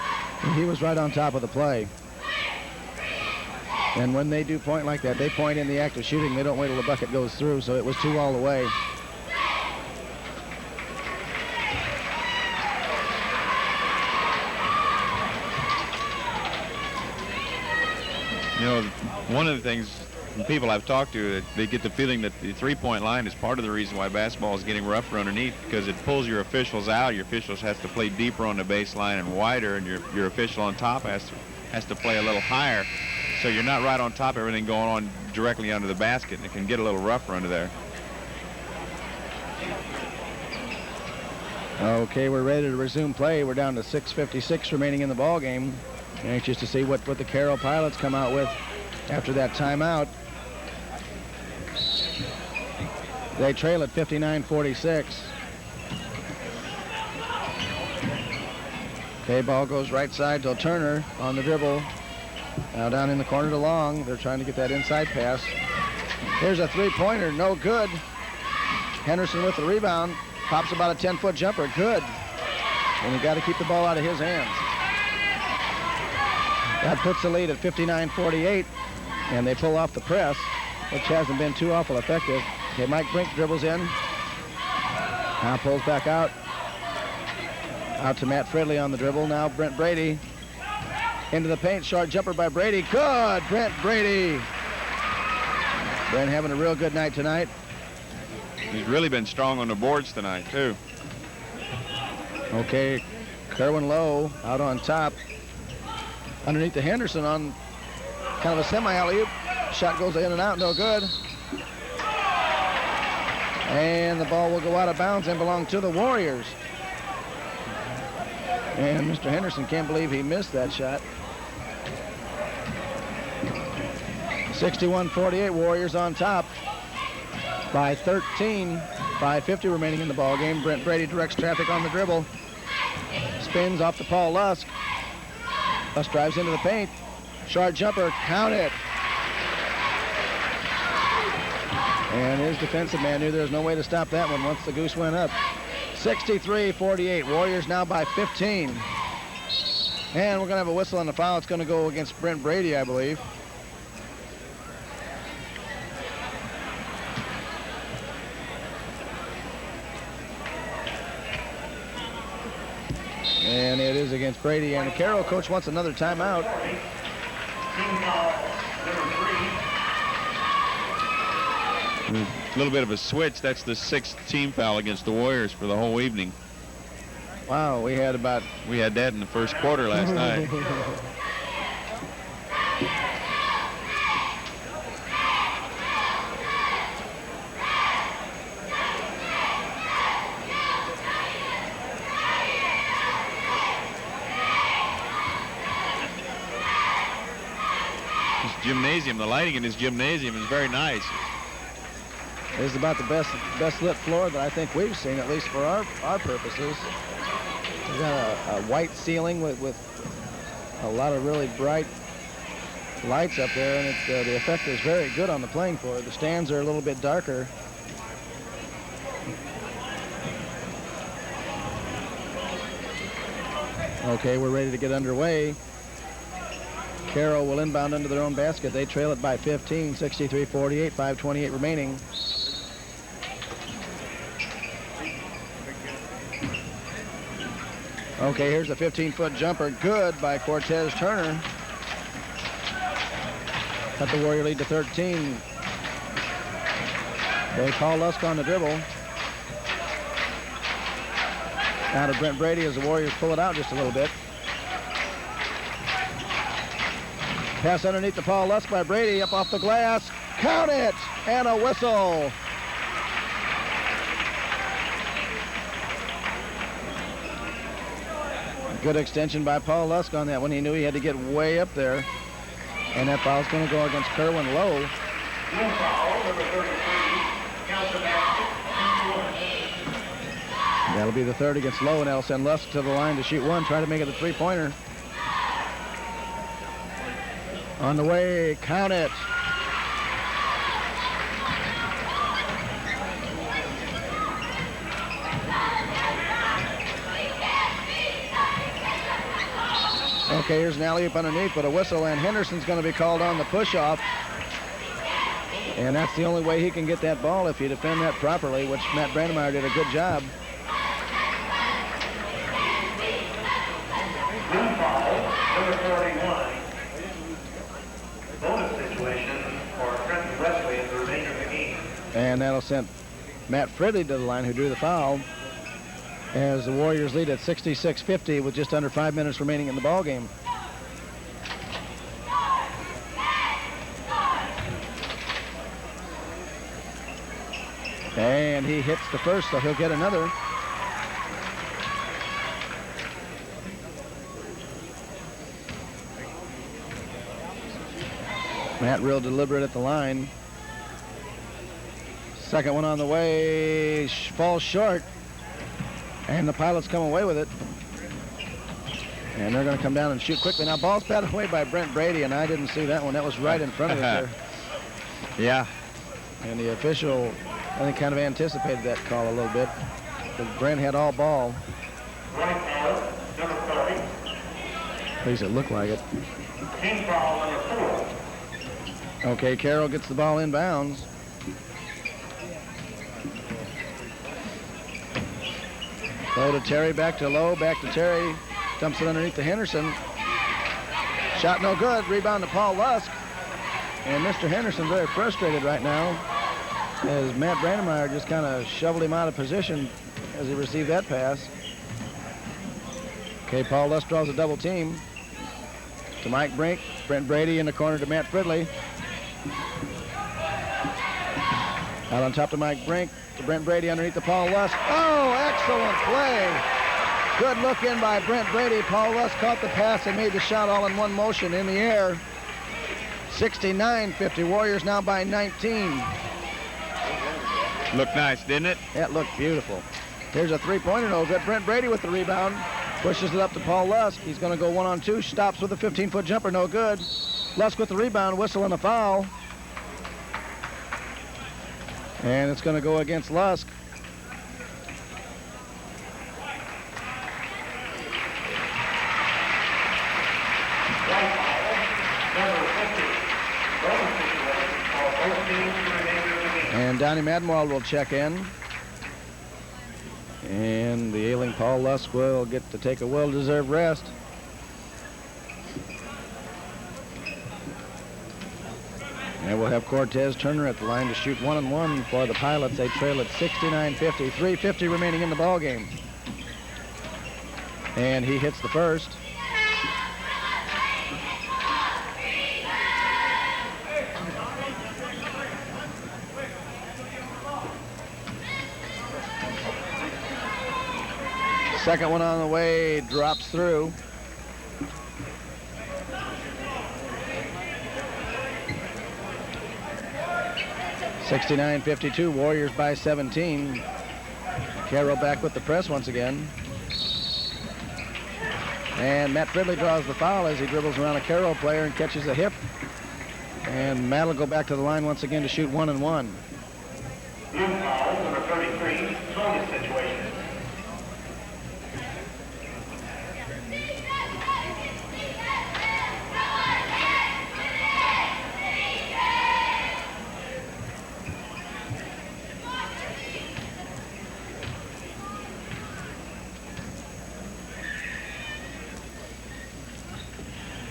he was right on top of the play. And when they do point like that, they point in the act of shooting. They don't wait till the bucket goes through, so it was two all the way. You know, one of the things people I've talked to, they get the feeling that the three-point line is part of the reason why basketball is getting rougher underneath, because it pulls your officials out. Your officials has to play deeper on the baseline and wider, and your official on top has to play a little higher. So you're not right on top of everything going on directly under the basket, and it can get a little rougher under there. Okay, we're ready to resume play. We're down to 6:56 remaining in the ball game. Anxious to see what the Cairo Pilots come out with after that timeout. They trail at 59-46. Okay, ball goes right side to Turner on the dribble. Now down in the corner to Long. They're trying to get that inside pass. Here's a three-pointer, no good. Henderson with the rebound. Pops about a 10-foot jumper, good. And you got to keep the ball out of his hands. That puts the lead at 59-48, and they pull off the press, which hasn't been too awful effective. Okay, Mike Brink dribbles in. Now pulls back out. Out to Matt Fridley on the dribble. Now Brent Brede into the paint. Short jumper by Brede. Good, Brent Brede. Brent having a real good night tonight. He's really been strong on the boards tonight, too. Okay, Kerwin Lowe out on top. Underneath the Henderson on kind of a semi-alley-oop. Shot goes in and out, no good. And the ball will go out of bounds and belong to the Warriors. And Mr. Henderson can't believe he missed that shot. 61-48, Warriors on top by 13. 5:50 remaining in the ball game. Brent Brede directs traffic on the dribble. Spins off to Paul Lusk. Lusk drives into the paint. Short jumper, count it. And his defensive man knew there was no way to stop that one once the goose went up. 63-48, Warriors now by 15. And we're going to have a whistle on the foul. It's going to go against Brent Brede, I believe. is against Brede and Cairo. Coach wants another timeout. Team foul number 3. A little bit of a switch. That's the 6th team foul against the Warriors for the whole evening. Wow, we had that in the first quarter last night. His gymnasium, the lighting in his gymnasium is very nice. This is about the best lit floor that I think we've seen, at least for our purposes. We've got a white ceiling with a lot of really bright lights up there, and the effect is very good on the playing floor. The stands are a little bit darker. Okay, we're ready to get underway. Cairo will inbound into their own basket. They trail it by 15, 63-48, 5:28 remaining. Okay, here's a 15-foot jumper. Good by Cortez Turner. Cut the Warrior lead to 13. They call Lusk on the dribble. Now to Brent Brede as the Warriors pull it out just a little bit. Pass underneath the Paul Lusk by Brede, up off the glass. Count it! And a whistle. Good extension by Paul Lusk on that one. He knew he had to get way up there. And that foul's going to go against Kerwin Lowe. Team foul number 33. Count the basket. That'll be the third against Lowe, and that'll send Lusk to the line to shoot one, try to make it a three-pointer. On the way, count it. Okay, here's an alley-oop underneath, but a whistle, and Henderson's going to be called on the push-off. And that's the only way he can get that ball if you defend that properly, which Matt Brandmeyer did a good job. Team foul number 41. Bonus situation for Trent Wesley in the remainder of the game. And that'll send Matt Fridley to the line, who drew the foul, as the Warriors lead at 66-50 with just under 5 minutes remaining in the ball game. And he hits the first, so he'll get another. Matt real deliberate at the line. Second one on the way, falls short. And the Pilots come away with it. And they're going to come down and shoot quickly. Now, ball's batted away by Brent Brede, and I didn't see that one. That was right in front of it there. Yeah. And the official, I think, kind of anticipated that call a little bit. But Brent had all ball. Running foul number 30. At least it looked like it. Team foul number 4. Okay, Carroll gets the ball inbounds. Low to Terry, back to Low, back to Terry. Dumps it underneath to Henderson. Shot no good. Rebound to Paul Lusk. And Mr. Henderson very frustrated right now as Matt Brandmeyer just kind of shoveled him out of position as he received that pass. Okay, Paul Lusk draws a double team to Mike Brink. Brent Brede in the corner to Matt Fridley. Out on top to Mike Brink. To Brent Brede underneath the Paul Lusk. Oh, excellent play. Good look in by Brent Brede. Paul Lusk caught the pass and made the shot all in one motion in the air. 69-50. Warriors now by 19. Looked nice, didn't it? That looked beautiful. Here's a three-pointer, no good. Brent Brede with the rebound. Pushes it up to Paul Lusk. He's going to go one-on-two. Stops with a 15-foot jumper, no good. Lusk with the rebound, whistle and a foul. And it's going to go against Lusk. And Donny Madenwald will check in. And the ailing Paul Lusk will get to take a well-deserved rest. And we'll have Cortez Turner at the line to shoot 1-1 for the Pilots. They trail at 69-50, 3:50 remaining in the ball game. And he hits the first. Second one on the way, drops through. (69-52), Warriors by 17. Cairo back with the press once again. And Matt Fridley draws the foul as he dribbles around a Cairo player and catches a hip. And Matt will go back to the line once again to shoot 1-1. Blue foul, number 33, bonus situation.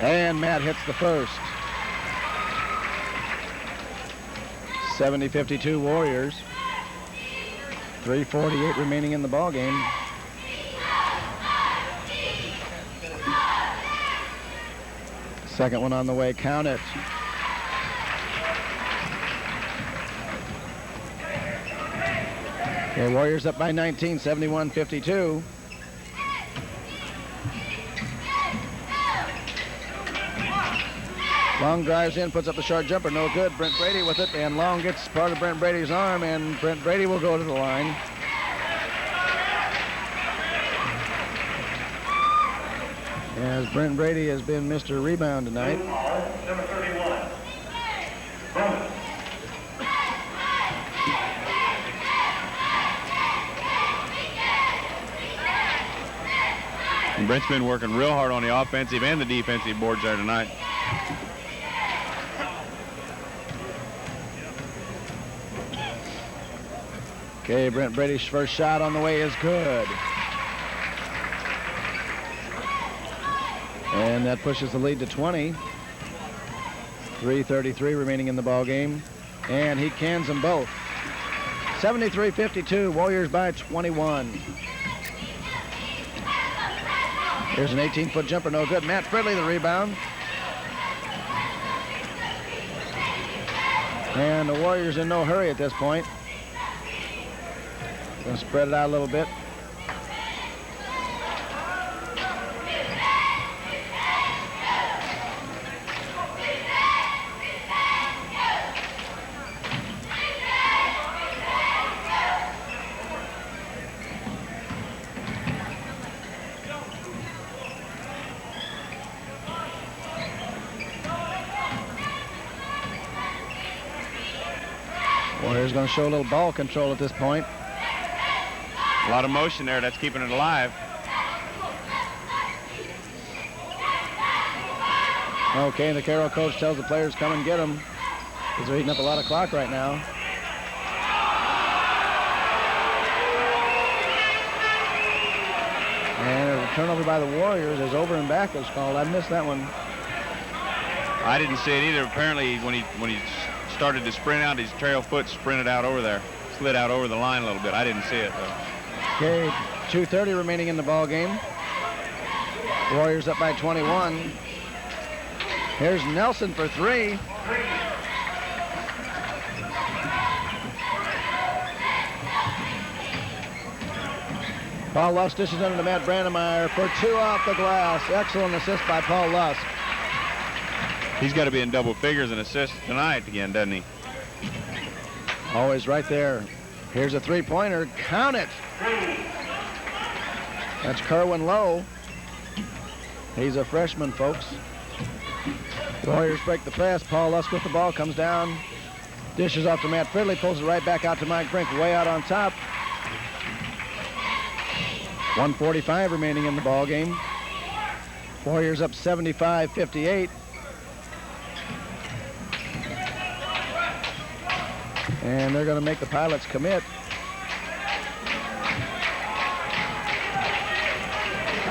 And Matt hits the first. 70-52 Warriors. 3:48 remaining in the ball game. Second one on the way, count it. Okay, Warriors up by 19, 71-52. Long drives in, puts up the short jumper, no good. Brent Brede with it, and Long gets part of Brent Brady's arm, and Brent Brede will go to the line. As Brent Brede has been Mr. Rebound tonight. Number 31. Bonus. And Brent's been working real hard on the offensive and the defensive boards there tonight. Okay, Brent Brady's first shot on the way is good. And that pushes the lead to 20. 3:33 remaining in the ball game. And he cans them both. 73-52, Warriors by 21. Here's an 18-foot jumper, no good. Matt Fridley the rebound. And the Warriors in no hurry at this point. Gonna spread it out a little bit. Warriors gonna show a little ball control at this point. A lot of motion there. That's keeping it alive. Okay, and the Cairo coach tells the players come and get them because they're eating up a lot of clock right now. And a turnover by the Warriors as over and back is called. I missed that one. I didn't see it either. Apparently, when he started to sprint out, his trail foot sprinted out over there, slid out over the line a little bit. I didn't see it though. Okay, 2:30 remaining in the ball game. Warriors up by 21. Here's Nelson for three. Paul Lusk dishes under to Matt Brandmeyer for two off the glass. Excellent assist by Paul Lusk. He's got to be in double figures in assists tonight again, doesn't he? Always right there. Here's a three-pointer. Count it. That's Kerwin Lowe. He's a freshman, folks. Warriors break the press. Paul Lusk with the ball, comes down. Dishes off to Matt Fridley, pulls it right back out to Mike Brink, way out on top. 1:45 remaining in the ball game. Warriors up 75-58. And they're going to make the Pilots commit.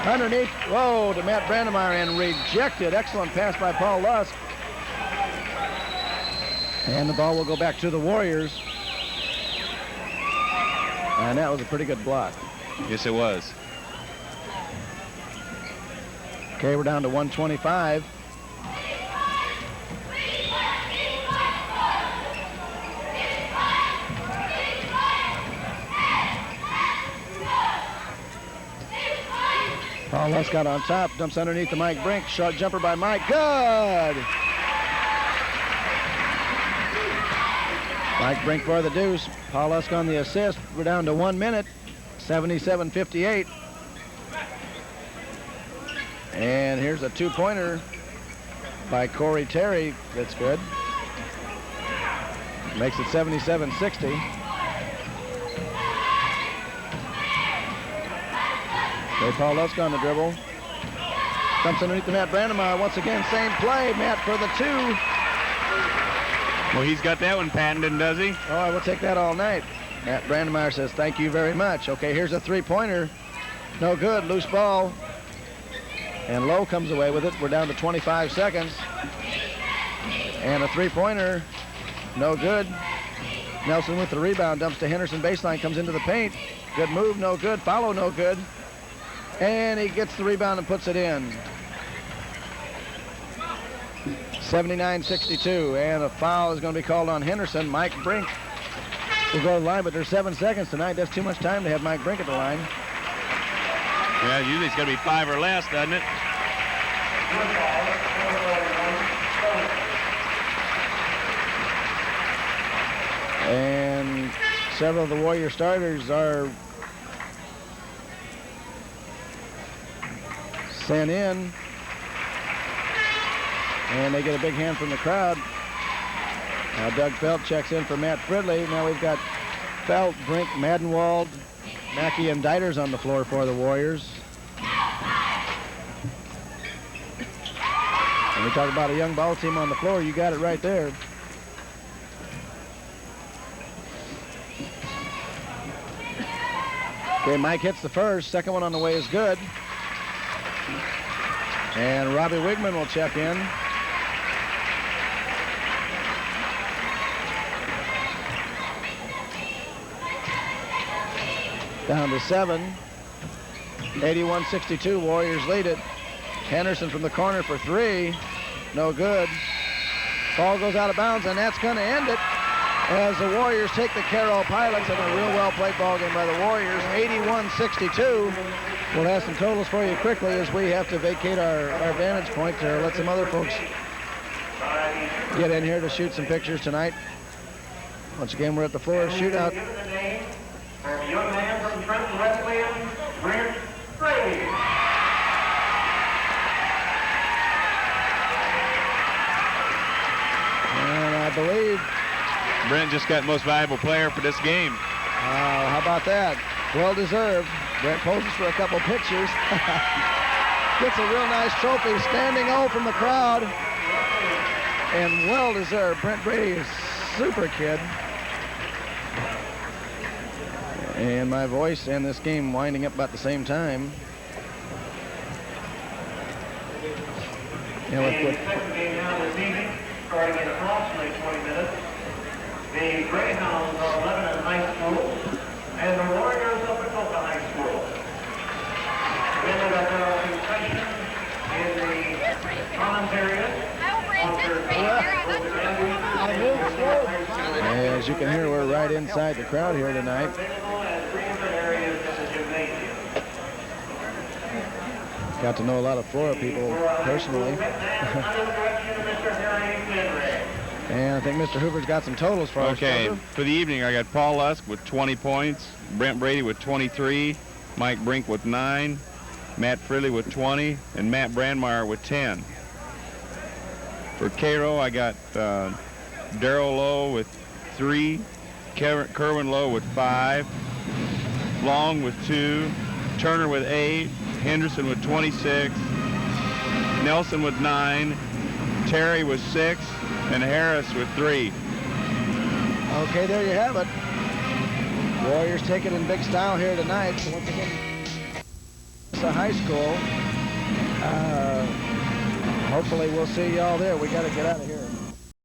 Underneath, whoa, to Matt Brandmeyer and rejected. Excellent pass by Paul Lusk. And the ball will go back to the Warriors. And that was a pretty good block. Yes, it was. Okay, we're down to 125. Paul Lusk got on top, dumps underneath to Mike Brink. Short jumper by Mike, good! Mike Brink for the deuce. Paul Lusk on the assist. We're down to 1 minute, 77-58. And here's a two-pointer by Corey Terry. That's good. Makes it 77-60. Okay, Paul Lusk on the dribble. Dumps underneath to Matt Brandmeyer. Once again, same play. Matt for the two. Well, he's got that one patented, does he? Oh, I will take that all night. Matt Brandmeyer says, thank you very much. Okay, here's a three-pointer. No good, loose ball. And Lowe comes away with it. We're down to 25 seconds. And a three-pointer, no good. Nelson with the rebound, dumps to Henderson baseline, comes into the paint. Good move, no good. Follow, no good. And he gets the rebound and puts it in. 79-62, and a foul is going to be called on Henderson. Mike Brink will go to the line, but there's 7 seconds tonight. That's too much time to have Mike Brink at the line. Yeah, usually it's going to be 5 or less, doesn't it? And several of the Warrior starters are sent in. And they get a big hand from the crowd. Now Doug Feldt checks in for Matt Fridley. Now we've got Feldt, Brink, Madenwald, Macke, and Deiters on the floor for the Warriors. And we talk about a young ball team on the floor. You got it right there. Okay, Mike hits the first. Second one on the way is good. And Robbie Wigman will check in. Down to 7. 81-62, Warriors lead it. Henderson from the corner for three. No good. Ball goes out of bounds, and that's going to end it as the Warriors take the Cairo Pilots in a real well-played ball game by the Warriors. 81-62. We'll have some totals for you quickly as we have to vacate our vantage point to let some other folks get in here to shoot some pictures tonight. Once again, we're at the Flora Shootout. Young man from Trenton, Wesclin, Brent Brede. And I believe Brent just got most valuable player for this game. how about that? Well deserved. Brent poses for a couple pictures. Gets a real nice trophy, standing O from the crowd. And well deserved. Brent Brede is super kid. And my voice and this game winding up about the same time. The second game now this evening, starting in approximately 20 minutes. The Greyhounds of Lebanon High School and the Warriors of Dakota High School. Then we got our concession in the common area. As you can hear, we're right inside the crowd here tonight. Got to know a lot of Flora people personally. And I think Mr. Hoover's got some totals for us. Okay, for the evening, I got Paul Lusk with 20 points, Brent Brede with 23, Mike Brink with 9, Matt Fridley with 20, and Matt Brandmeyer with 10. For Cairo, I got Darrell Lowe with 3, Kerwin Lowe with 5, Long with 2, Turner with 8, Henderson with 26, Nelson with 9, Terry with 6, and Harris with 3. Okay, there you have it. Warriors take it in big style here tonight. So once again, Mesa High School. Hopefully we'll see y'all there. We got to get out of here.